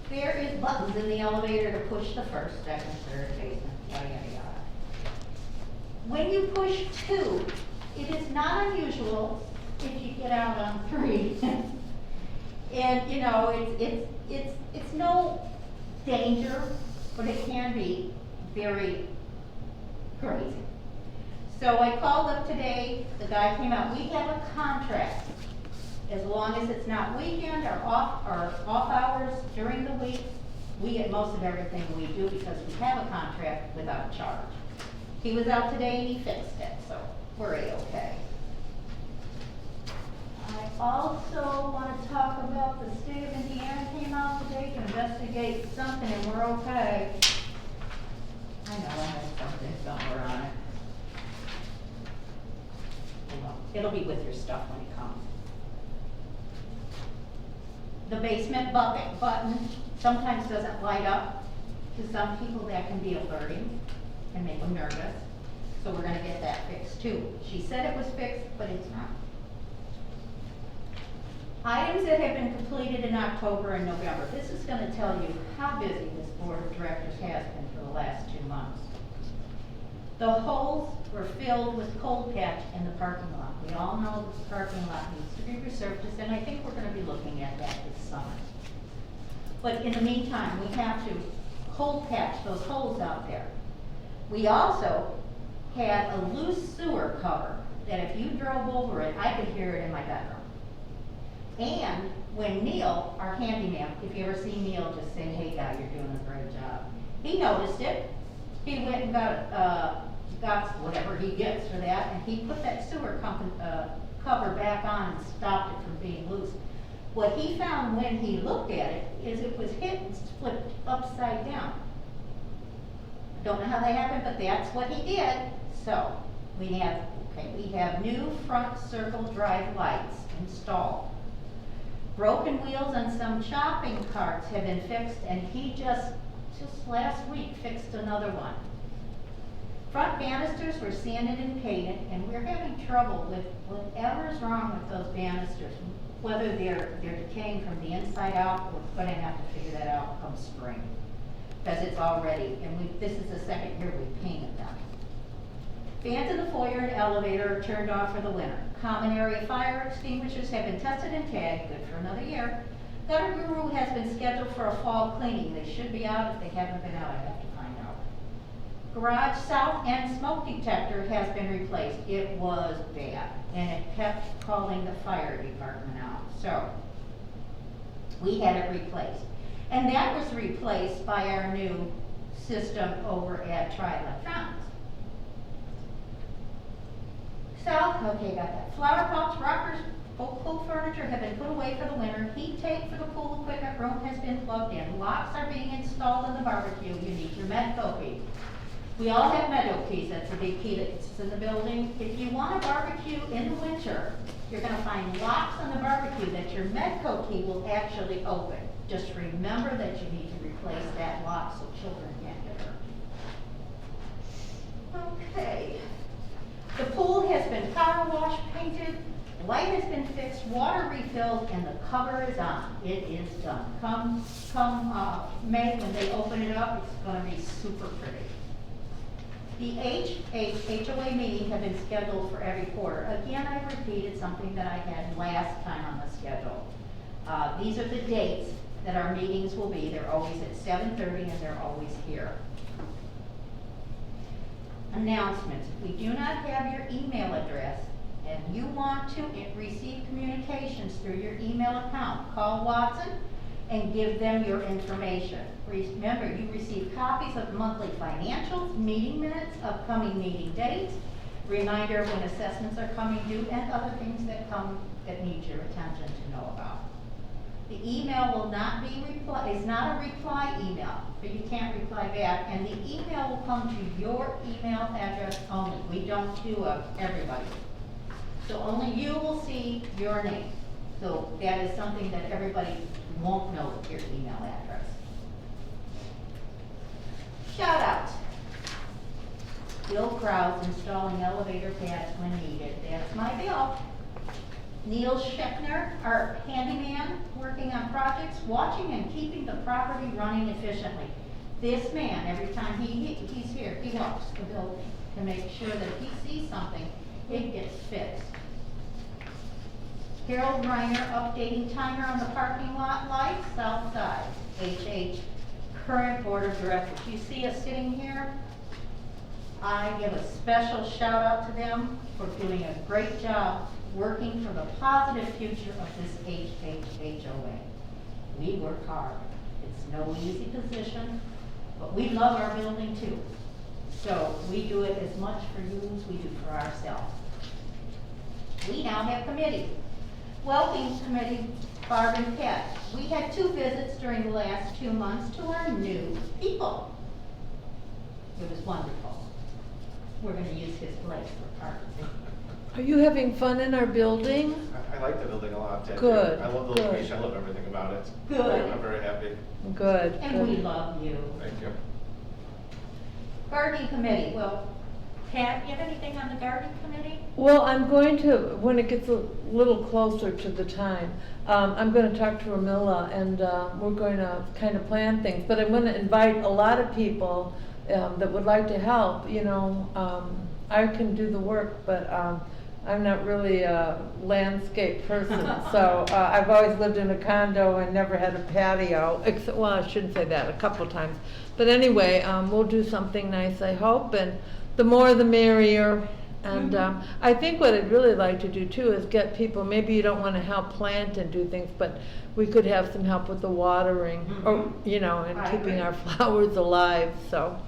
there is buttons in the elevator to push the first, second, third, basement, yada, yada, yada. When you push 2, it is not unusual if you get out on 3. And, you know, it's no danger, but it can be very crazy. So I called up today, the guy came out, we have a contract. As long as it's not weekend or off hours during the week, we get most of everything we do because we have a contract without charge. He was out today and he fixed it, so we're A-okay. I also want to talk about the state of Indiana came out today to investigate something, and we're okay. I know I have something somewhere on it. Hold on. It'll be with your stuff when it comes. The basement bucket button sometimes doesn't light up. To some people, that can be alerting and make them nervous. So we're gonna get that fixed too. She said it was fixed, but it's not. Items that have been completed in October and November. This is gonna tell you how busy this board of directors has been for the last 2 months. The holes were filled with cold patch in the parking lot. We all know that the parking lot needs to be resurfaced, and I think we're gonna be looking at that this summer. But in the meantime, we have to cold patch those holes out there. We also had a loose sewer cover that if you drove over it, I could hear it in my bedroom. And when Neil, our handyman, if you ever see Neil, just say, hey guy, you're doing a great job. He noticed it. He went and got whatever he gets for that, and he put that sewer cover back on and stopped it from being loose. What he found when he looked at it is it was hit and flipped upside down. Don't know how that happened, but that's what he did. So we have new front circle drive lights installed. Broken wheels on some shopping carts have been fixed, and he just last week fixed another one. Front banisters were sanded and painted, and we're having trouble with whatever's wrong with those banisters, whether they're decaying from the inside out. We're gonna have to figure that out come spring, because it's already, and this is the second year we've painted them. Fans in the foyer and elevator are turned off for the winter. Common area fire extinguishers have been tested and tagged, good for another year. Gutter Guru has been scheduled for a fall cleaning. They should be out. If they haven't been out, I have to find out. Garage south end smoke detector has been replaced. It was bad, and it kept calling the fire department out. So we had it replaced. And that was replaced by our new system over at Tri-Electronics. South, okay, got that. Flower pots, rockers, pool furniture have been put away for the winter. Heat tape for the pool equipment room has been plugged in. Locks are being installed in the barbecue. You need your Medco key. We all have Medco keys. That's a big key that's in the building. If you want a barbecue in the winter, you're gonna find locks on the barbecue that your Medco key will actually open. Just remember that you need to replace that lock so children can't get hurt. Okay. The pool has been power wash painted, light has been fixed, water refilled, and the cover is on. It is done. Come May, when they open it up, it's gonna be super pretty. The HOA meeting have been scheduled for every quarter. Again, I repeated something that I had last time on the schedule. These are the dates that our meetings will be. They're always at 7:30 and they're always here. Announcements. If we do not have your email address and you want to receive communications through your email account, call Watson and give them your information. Remember, you receive copies of monthly financials, meeting minutes, upcoming meeting dates, reminder of when assessments are coming due, and other things that need your attention to know about. The email will not be is not a reply email, so you can't reply back, and the email will come to your email address only. We don't do everybody. So only you will see your name. So that is something that everybody won't know your email address. Shout outs. Bill Krause installing elevator pads when needed. That's my bill. Neil Scheckner, our handyman, working on projects, watching and keeping the property running efficiently. This man, every time he's here, he helps the building to make sure that if he sees something, it gets fixed. Harold Reiner updating timer on the parking lot lights, south side. HH, current board of directors. You see us sitting here? I give a special shout out to them for doing a great job working for the positive future of this HOA. We work hard. It's no easy position, but we love our building too. So we do it as much for you as we do for ourselves. We now have committees. Welcome Committee, Barb and Pat. We had 2 visits during the last 2 months to our new people. It was wonderful. We're going to use his place for parking. Are you having fun in our building? I like the building a lot, Ted. Good, I love the good. location, I love everything about it. Good. I'm very happy. Good. And we love you. Thank you. Gardening Committee, well, Pat, you have anything on the gardening committee? Well, I'm going to, when it gets a little closer to the time, I'm going to talk to Ramilla and we're going to kind of plan things. But I'm going to invite a lot of people that would like to help. You know, I can do the work, but I'm not really a landscape person. So I've always lived in a condo and never had a patio. Except, well, I shouldn't say that, a couple times. But anyway, we'll do something nice, I hope. And the more the merrier. And I think what I'd really like to do too is get people, maybe you don't want to help plant and do things, but we could have some help with the watering, or, you know, and I keeping agree. our flowers alive. So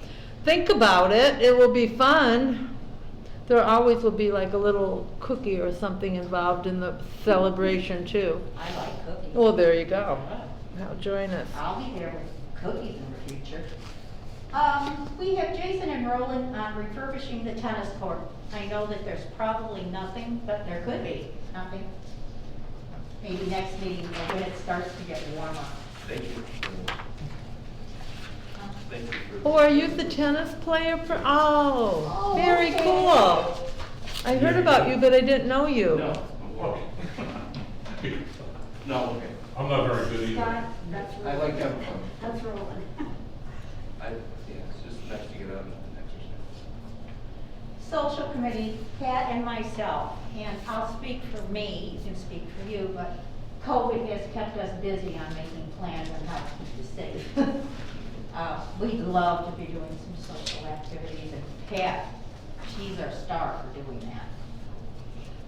think about it. It will be fun. There always will be like a little cookie or something involved in the celebration too. I like cookies. Well, there you go. Now join us. I'll be there with cookies in the future. We have Jason and Roland on refurbishing the tennis court. I know that there's probably nothing, but there could be nothing. Maybe next meeting or when it starts to get warmer. Thank you. Thank you for. Oh, are you the tennis player for, oh, Oh, very okay. cool. I heard about you, but I didn't know you. No, okay. No, okay. I'm not very good either. Scott, that's I like having fun. That's Roland. Yeah, it's just nice to get out and exercise. Social committee, Pat and myself, and I'll speak for me, you can speak for you, but COVID has kept us busy on making plans on how to keep you safe. We'd love to be doing some social activities, and Pat, she's our star for doing that.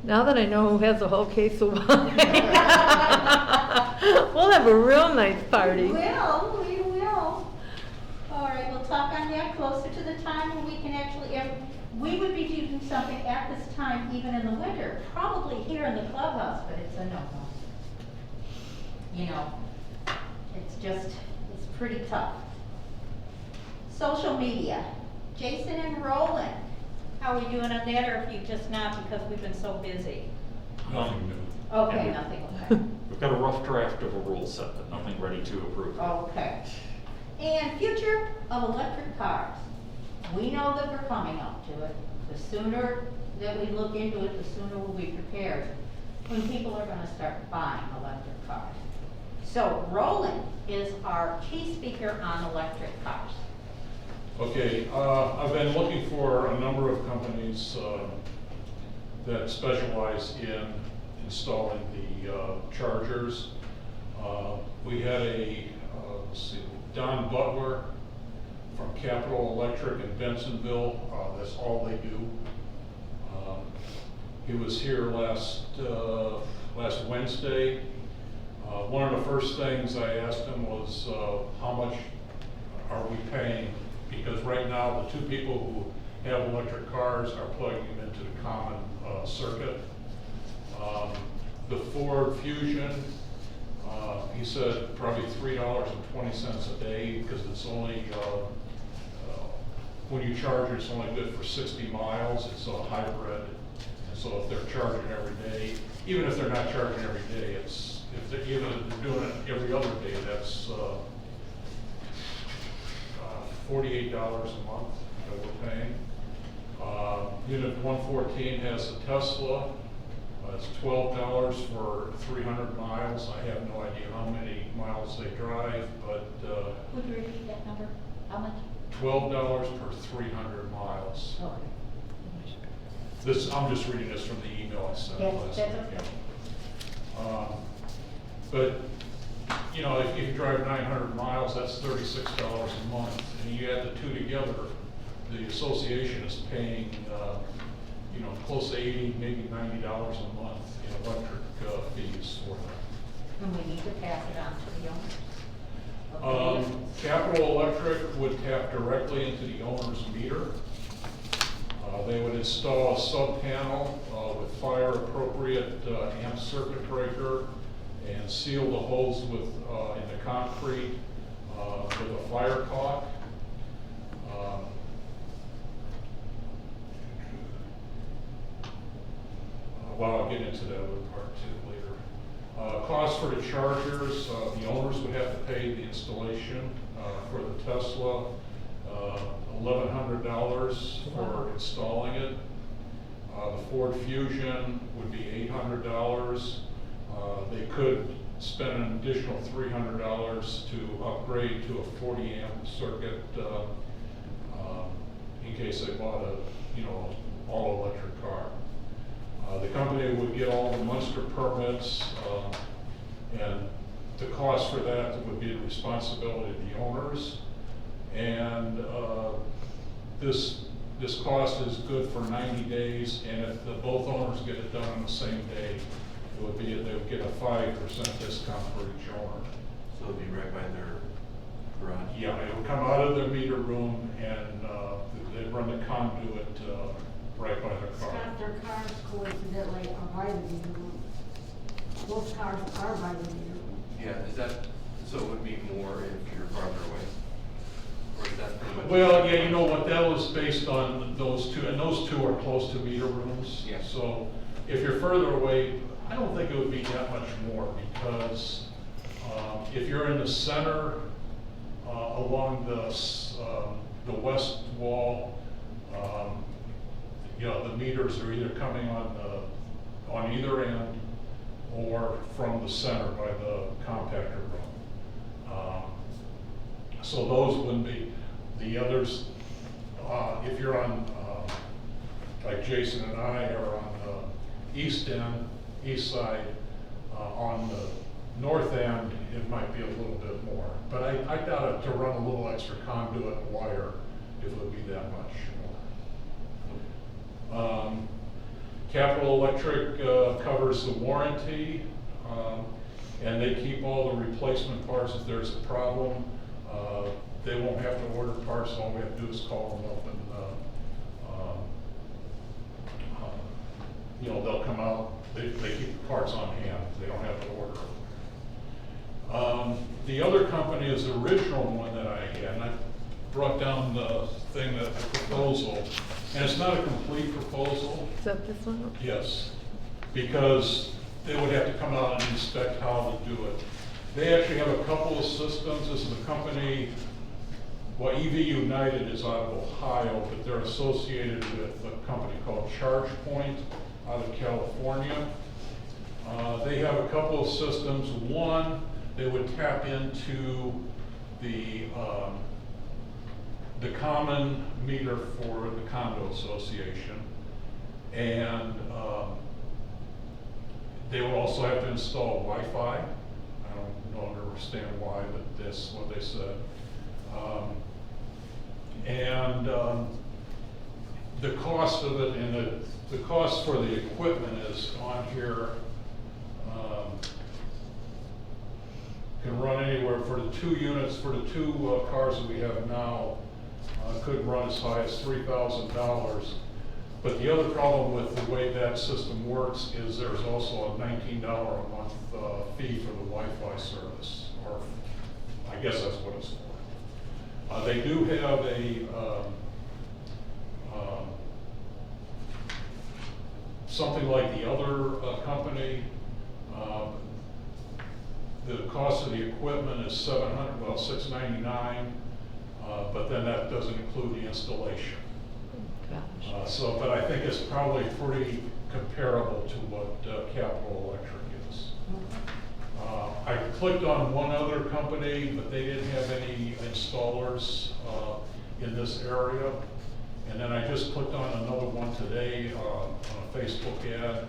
Now that I know who has a whole case of wine, we'll have a real nice party. We will. All right, we'll talk on that closer to the time when we can actually, we would be doing something at this time, even in the winter, probably here in the clubhouse, but it's a no-no. You know, it's pretty tough. Social media, Jason and Roland, how are we doing on that, or if you just not because we've been so busy? Nothing new. Okay, Yeah. nothing, okay. We've got a rough draft of a rule set, but nothing ready to approve. Okay. And future of electric cars. We know that we're coming up to it. The sooner that we look into it, the sooner we'll be prepared when people are gonna start buying electric cars. So Roland is our key speaker on electric cars. Okay, I've been looking for a number of companies that specialize in installing the chargers. We had let's see, Don Butler from Capital Electric in Bensonville. That's all they do. He was here last Wednesday. One of the first things I asked him was, how much are we paying? Because right now, the two people who have electric cars are plugging them into the common circuit. The Ford Fusion, he said probably $3.20 a day, because it's only, when you charge it, it's only good for 60 miles. It's a hybrid. And so if they're charging every day, even if they're not charging every day, if they're doing it every other day, that's $48 a month that we're paying. Unit 114 has a Tesla. It's $12 for 300 miles. I have no idea how many miles they drive, but Would you repeat that number? How much? $12 per 300 miles. Okay. This, I'm just reading this from the email I sent last That's night. okay. But, you know, if you drive 900 miles, that's $36 a month. And you add the two together, the association is paying, you know, close to $80, maybe $90 a month in electric fees for that. And we need to pass it on to the owners. Okay. Capital Electric would tap directly into the owner's meter. They would install a sub-panel with fire-appropriate amp circuit breaker and seal the hose with in the concrete with a fire caulk. Well, I'll get into that other part too later. Cost for the chargers, the owners would have to pay the installation for the Tesla, $1,100 for installing it. The Ford Fusion would be $800. They could spend an additional $300 to upgrade to a 40 amp circuit in case they bought a, you know, all electric car. The company would get all the Munster permits, and the cost for that would be the responsibility of the owners. And this cost is good for 90 days, and if both owners get it done on the same day, they would get a 5% discount for each owner. So it'd be right by their garage? Yeah, it would come out of their meter room, and they'd run the conduit right by their car. Scott, their cars coincidentally are by the meter room. Those cars are by the meter room. Yeah, is that, so it would be more if you're farther away? Or is that pretty much? Well, yeah, you know what, that was based on those two, and those two are close to meter rooms. Yeah. So if you're further away, I don't think it would be that much more, because if you're in the center, along the west wall, you know, the meters are either coming on either end or from the center by the compactor room. So those wouldn't be, the others, if you're on, like Jason and I are on the east end, east side, on the north end, it might be a little bit more. But I doubt it to run a little extra conduit and wire, if it would be that much more. Capital Electric covers the warranty, and they keep all the replacement parts if there's a problem. They won't have to order parts, all we have to do is call them up and you know, they'll come out, they keep the parts on hand, they don't have to order them. The other company is the original one that I had, and I brought down the thing, the proposal, and it's not a complete proposal. Is that this one? Yes, because they would have to come out and inspect how to do it. They actually have a couple of systems. This is a company, well, EV United is out of Ohio, but they're associated with a company called ChargePoint out of California. They have a couple of systems. One, they would tap into the common meter for the condo association, and they will also have to install Wi-Fi. I don't understand why, but that's what they said. And the cost of it, and the cost for the equipment is on here. Can run anywhere for the 2 units, for the 2 cars that we have now, could run as high as $3,000. But the other problem with the way that system works is there's also a $19 a month fee for the Wi-Fi service, or I guess that's what it's for. They do have a something like the other company. The cost of the equipment is $699, but then that doesn't include the installation. Gosh. But I think it's probably pretty comparable to what Capital Electric is. I clicked on one other company, but they didn't have any installers in this area. And then I just clicked on another one today on a Facebook ad.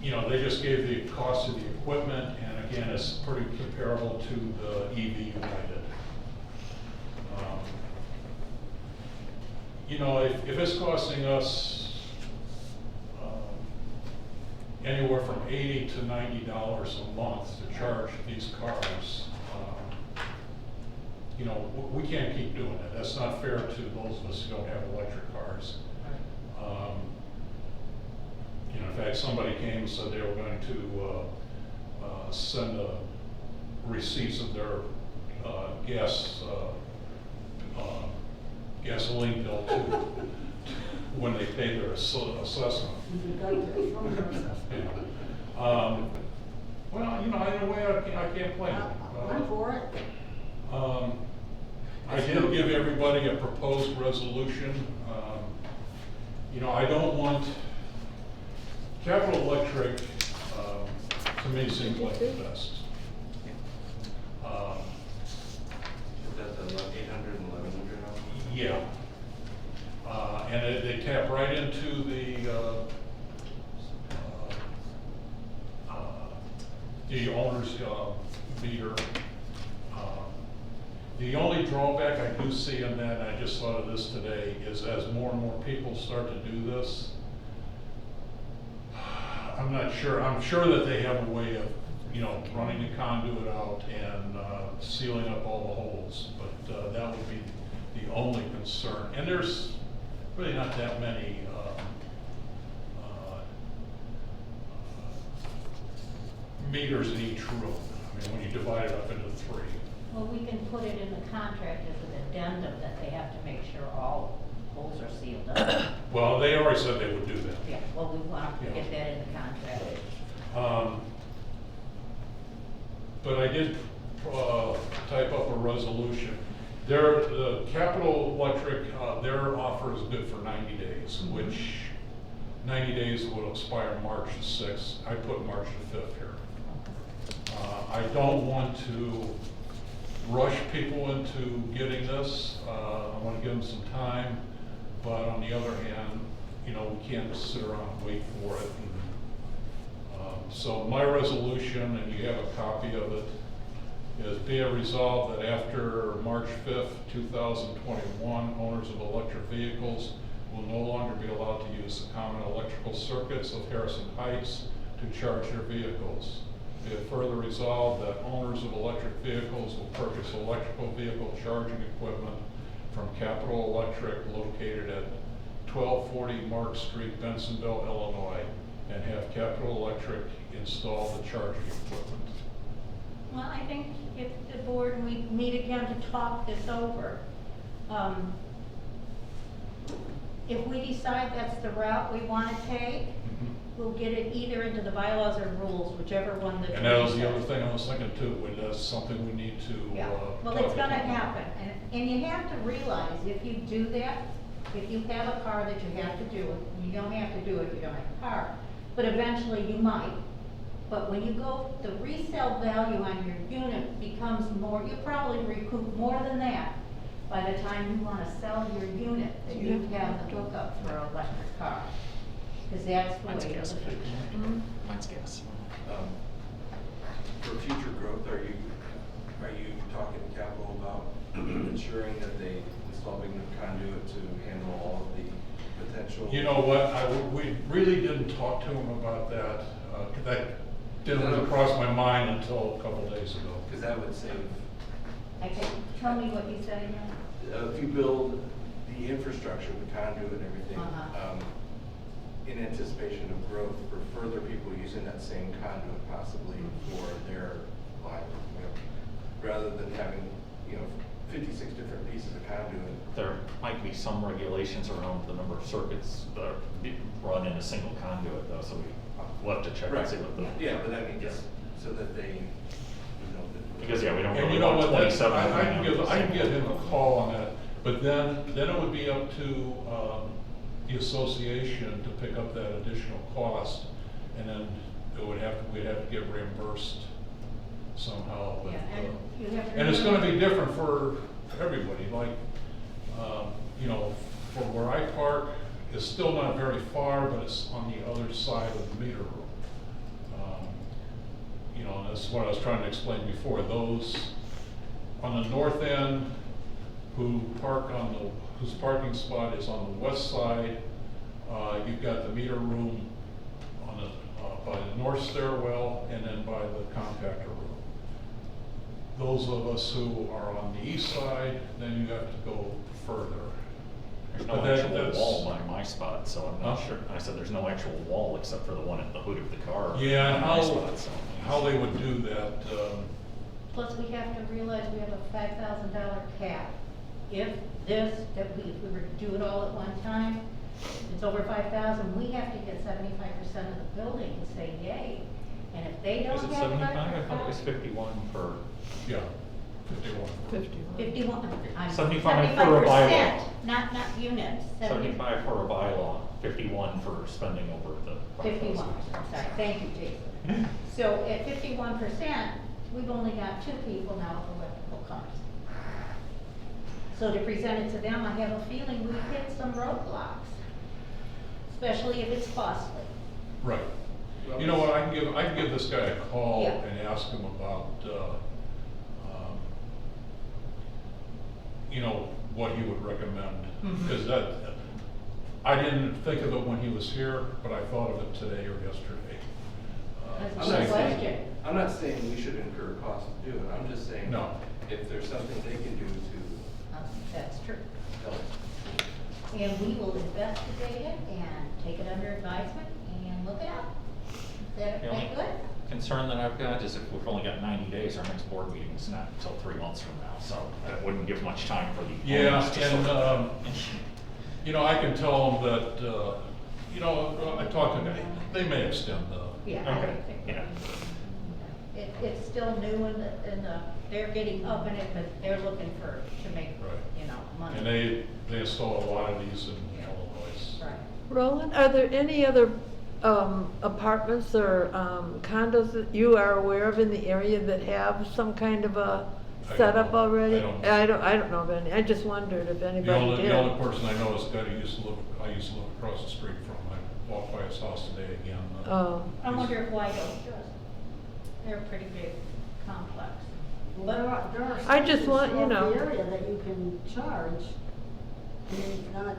You know, they just gave the cost of the equipment, and again, it's pretty comparable to the EV United. You know, if it's costing us anywhere from $80 to $90 a month to charge these cars, you know, we can't keep doing it. That's not fair to those of us who don't have electric cars. You know, in fact, somebody came and said they were going to send receipts of their gasoline bill to when they pay their assessment. Well, you know, in a way, I can't blame them. I'm for it. I did give everybody a proposed resolution. You know, I don't want, Capital Electric, to me, seems like the best. Is that the 800 and 1100 hours? Yeah. And they tap right into the owner's meter. The only drawback I do see in that, and I just thought of this today, is as more and more people start to do this, I'm not sure, I'm sure that they have a way of, you know, running the conduit out and sealing up all the holes, but that would be the only concern. And there's really not that many meters in each room. I mean, when you divide it up into 3. Well, we can put it in the contract as an addendum that they have to make sure all holes are sealed up. Well, they already said they would do that. Yeah, well, we want to Yeah. get that in the contract. But I did type up a resolution. The Capital Electric, their offer is good for 90 days, which 90 days will expire March the 6th. I put March the 5th here. I don't want to rush people into getting this. I want to give them some time, but on the other hand, you know, we can't sit around and wait for it. So my resolution, and you have a copy of it, is be it resolved that after March 5th, 2021, owners of electric vehicles will no longer be allowed to use the common electrical circuits of Harrison Heights to charge their vehicles. Be it further resolved that owners of electric vehicles will purchase electrical vehicle charging equipment from Capital Electric located at 1240 Mark Street, Bensonville, Illinois, and have Capital Electric install the charging equipment. Well, I think if the board, we meet again to talk this over, if we decide that's the route we want to take, we'll get it either into the bylaws or rules, whichever one the. And that was the other thing I was thinking too, when that's something we need to. Yeah, well, talk it's gonna about. happen, and you have to realize, if you do that, if you have a car that you have to do it, you don't have to do it if you don't have a car, but eventually you might. But when you go, the resale value on your unit becomes more, you probably recoup more than that by the time you wanna sell your unit, that you have the hookup for an electric car. Cause that's the Mine's way. gas. Mhm. Mine's gas. For future growth, are you talking to Capital about ensuring that they install big enough conduit to handle all of the potential? You know what, we really didn't talk to him about that. That didn't really cross my mind until a couple days ago. Because that would save, Okay, tell me what you said again. if you build the infrastructure, the conduit and everything, Uh-huh. in anticipation of growth for further people using that same conduit possibly for their life, rather than having, 56 different pieces of conduit. There might be some regulations around the number of circuits that are run in a single conduit though, so we'll have to check and see what the. Yeah, but I mean, just so that they, Because, yeah, we don't And really you know want what, that's, 27. I can give him a call on that, but then it would be up to, the association to pick up that additional cost, and then we'd have to get reimbursed somehow with, Yeah, and you have to and it's gonna remember- be different for everybody, like, for where I park, it's still not very far, but it's on the other side of the meter room. And that's what I was trying to explain before, those on the north end whose parking spot is on the west side, you've got the meter room on by the north stairwell and then by the compactor room. Those of us who are on the east side, then you have to go further. There's But no actual that's- wall by my spot, so I'm not Huh? sure. I said there's no actual wall except for the one at the hood of the car. Yeah, on my spot, so. how they would do that, Plus, we have to realize we have a $5,000 cap. If we were to do it all at one time, it's over 5,000, we have to get 75% of the building to say yay. And if they don't Is have it 75? I thought it was 5,000, 51 for, yeah, 51. 51, I'm 75 for a 75%, bylaw. not units. 75 for a bylaw, 51 for spending over the. 51%, sorry, thank you, Jason. So at 51%, we've only got 2 people now with electrical cars. So to present it to them, I have a feeling we hit some roadblocks, especially if it's costly. Right. You know what, I can give this guy a call Yeah. and ask him about, what he would recommend. Mhm. Because I didn't think of it when he was here, but I thought of it today or yesterday. That's a I'm good not question. saying, I'm not saying we should incur costs to do it, I'm just saying. No. If there's something they can do to That's true. help. And we will investigate it and take it under advisement and look it up. Is that The only good? concern that I've got is if we've only got 90 days, our next board meeting is not until 3 months from now, so that wouldn't give much time for the. Yeah, owners to and, sort of- I can tell him that, I talked to them, they may extend the. Yeah. I Okay, think yeah. It's still new and they're getting up in it, but they're looking to make, Right. money. And they install a lot of these in Illinois. Right. Roland, are there any other apartments or condos that you are aware of in the area that have some kind of a I don't setup know. already? I don't know. I don't know of any. I just wondered if The anybody only, did. the only person I know is the guy I used to live across the street from. I walked by his house today again. Oh. I wonder if White Oak does. They're a pretty big complex. Well, there are I just sections want, throughout the area that you can charge. I mean,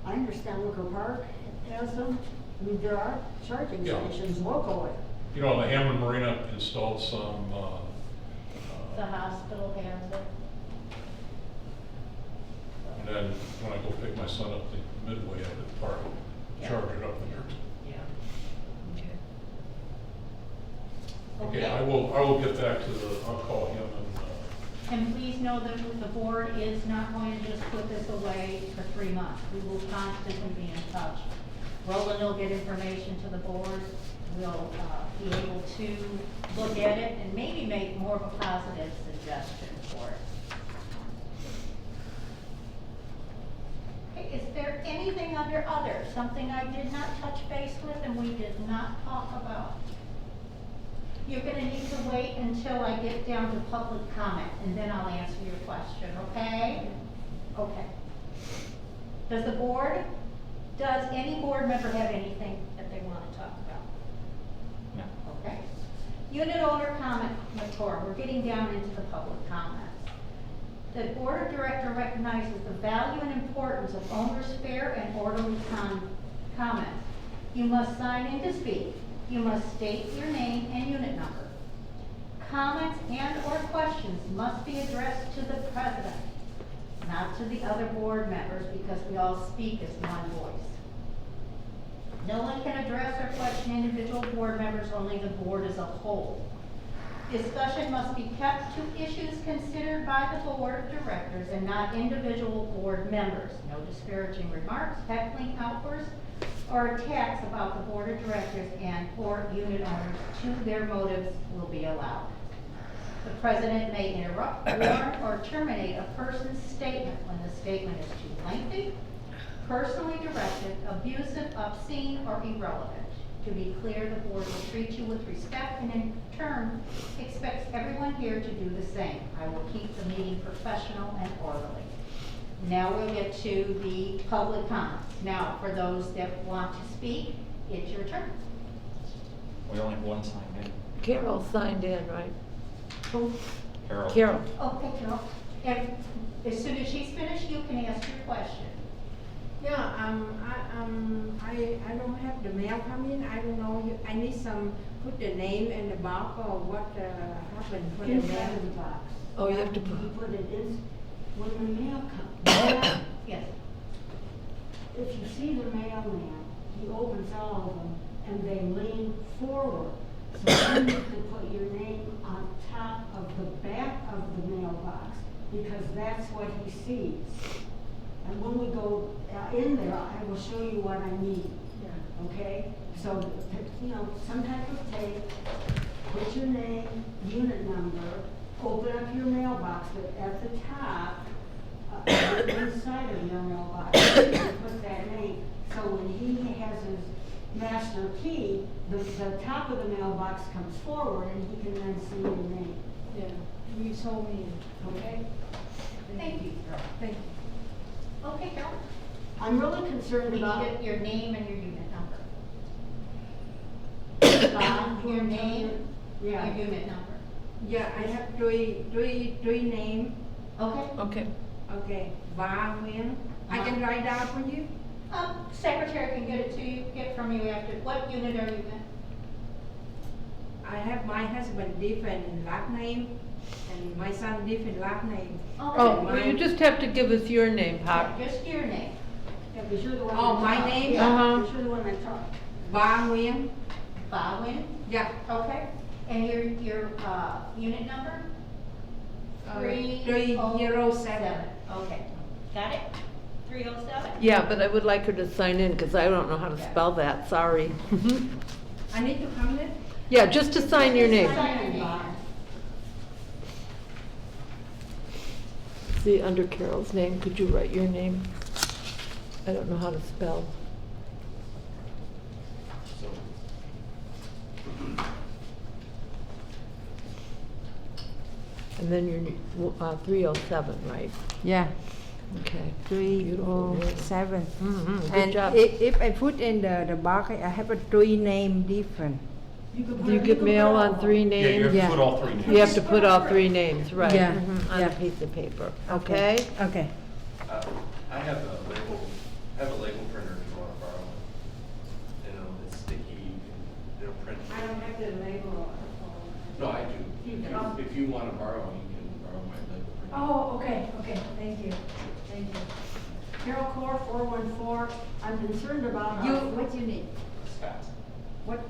I understand Wicker Park has them. I mean, there are charging Yeah. stations locally. The Hammond Marina installed some, The hospital has it. and then when I go pick my son up the Midway at the park, Yeah. charge it up there. Yeah. Okay, I will get back to I'll call him And please know that the board is not going to just put this away for 3 months. We will constantly be in touch. Roland will get information to the board. We'll be able to look at it and maybe make more of a positive suggestion for it. Okay, is there anything under other, something I did not touch base with and we did not talk about? You're gonna need to wait until I get down to public comment, and then I'll answer your question, okay? Okay. Does any board member have anything that they wanna talk about? No. Okay. Unit owner comment, Mator, we're getting down into the public comments. The Board of Directors recognizes the value and importance of owners' fair and orderly comments. You must sign in to speak. You must state your name and unit number. Comments and/or questions must be addressed to the president, not to the other board members, because we all speak as one voice. No one can address or question individual board members, only the board as a whole. Discussion must be kept to issues considered by the board of directors and not individual board members. No disparaging remarks, heckling outbursts, or attacks about the board of directors and/or unit owners to their motives will be allowed. The president may interrupt, warn, or terminate a person's statement when the statement is too lengthy, personally directed, abusive, obscene, or irrelevant. To be clear, the board will treat you with respect and in turn expects everyone here to do the same. I will keep the meeting professional and orderly. Now we'll get to the public comments. Now, for those that want to speak, it's your turn. We only have one signed in. Carol signed in, right? Who? Carol. Carol. Okay, Carol. And as soon as she's finished, you can ask your question. Yeah, I don't have the mail come in. I don't know. I need some put the name and the box or what happened for the Inside mail. of the box. Oh, you have to You put it in, when the mail comes. Yes. If you see the mailman, he opens all of them and they lean forward. So you need to put your name on top of the back of the mailbox because that's what he sees. And when we go in there, I will show you what I need. Yeah. Okay? So, you know, some type of tape, put your name, unit number, open up your mailbox, but at the top, inside of your mailbox, you put that name. So when he has his master key, the top of the mailbox comes forward and he can then see your name. Yeah. You told me. Okay? Thank you, Carol. Thank you. Okay, Carol. I'm really concerned We about. need your name and your unit number. Your name, Yeah. your unit number. Yeah, I have three name. Okay. Okay. Okay. Ba Nguyen. I can write down for you. Secretary can get it to you, get from you after. What unit are you in? I have my husband different last name and my son different last name. Oh, well, you just have to give us your name, Pop. Yeah, just your name. Yeah, because you're the one. Oh, that my talked. name? Yeah, Uh-huh. because you're the one that talked. Ba Nguyen. Baldwin. Yeah. Okay. And your unit number? 307. Okay. Got it? 307? Yeah, but I would like her to sign in because I don't know how to spell that, sorry. I need to come in. Yeah, just to sign your name. Sign your name. See, under Carol's name, could you write your name? I don't know how to spell. So, And then your 307, right? Yeah. Okay. Beautiful. 307. Good And job. if I put in the box, I have a three name different. Do you get mail on 3 Yeah, you have names? to put all three names. You have to put all 3 names, right? Yeah, On yeah. a piece of paper, okay? Okay. I have a label printer if you want to borrow one. You know, it's sticky, it'll print. I don't have to label. No, I do. You don't? If you want to borrow one, you can borrow my label printer. Oh, okay, thank you. Carol Core, 414, I'm concerned about. You, what you need? Scott, What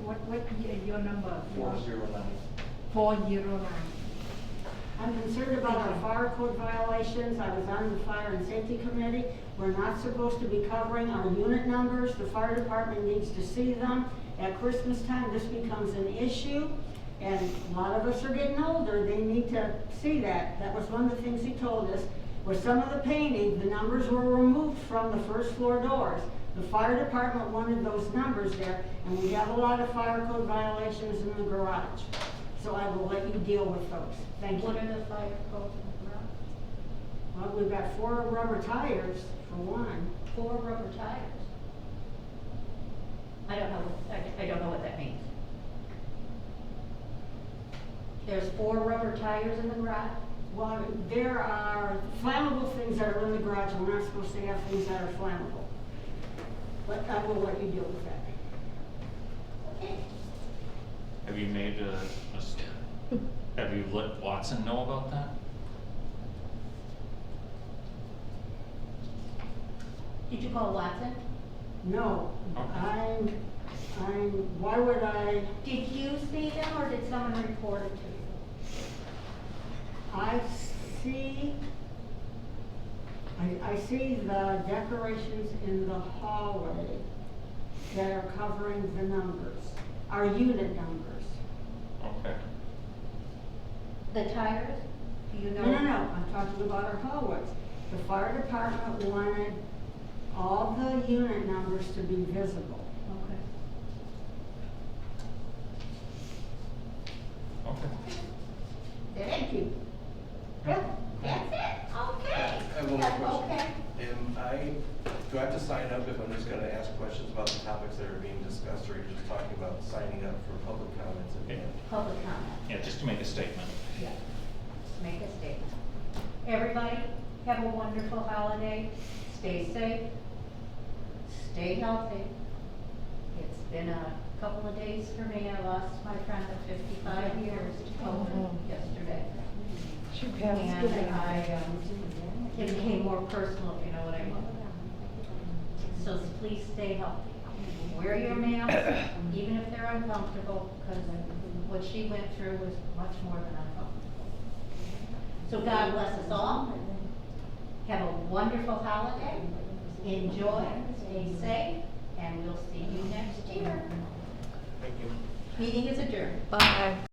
your number? 409. 409. I'm concerned about our fire code violations. I was on the fire and safety committee. We're not supposed to be covering our unit numbers. The fire department needs to see them. At Christmas time, this becomes an issue. And a lot of us are getting older. They need to see that. That was one of the things he told us. With some of the painting, the numbers were removed from the first floor doors. The fire department wanted those numbers there, and we have a lot of fire code violations in the garage. So I will let you deal with those. Thank you. What are the fire codes in the garage? Well, we've got 4 rubber tires for one. 4 rubber tires. I don't know what that means. There's 4 rubber tires in the garage? Well, there are flammable things that are in the garage, and we're not supposed to have things that are flammable. But I will let you deal with that. Okay. Have you made have you let Watson know about that? Did you call Watson? No, Okay. why would I? Did you see them or did someone report it to you? I see the decorations in the hallway that are covering the numbers, our unit numbers. Okay. The tires? Do you know? No, I'm talking about our hallways. The fire department wanted all the unit numbers to be visible. Okay. Okay. Thank you. Good, that's it, okay. I have one more question. Okay. Do I have to sign up if I'm just gonna ask questions about the topics that are being discussed, or are you just talking about signing up for public comments at the end? Public comment. Yeah, just to make a statement. Yeah. Make a statement. Everybody, have a wonderful holiday. Stay safe. Stay healthy. It's been a couple of days for me. I lost my friend of 55 years to COVID yesterday. She passed And it became more personal, if you know what I mean. So please stay healthy. Wear your masks, even if they're uncomfortable, because what she went through was much more than uncomfortable. So God bless us all. Have a wonderful holiday. Enjoy, stay safe, and we'll see you next year. Thank you. Meeting is adjourned. Bye.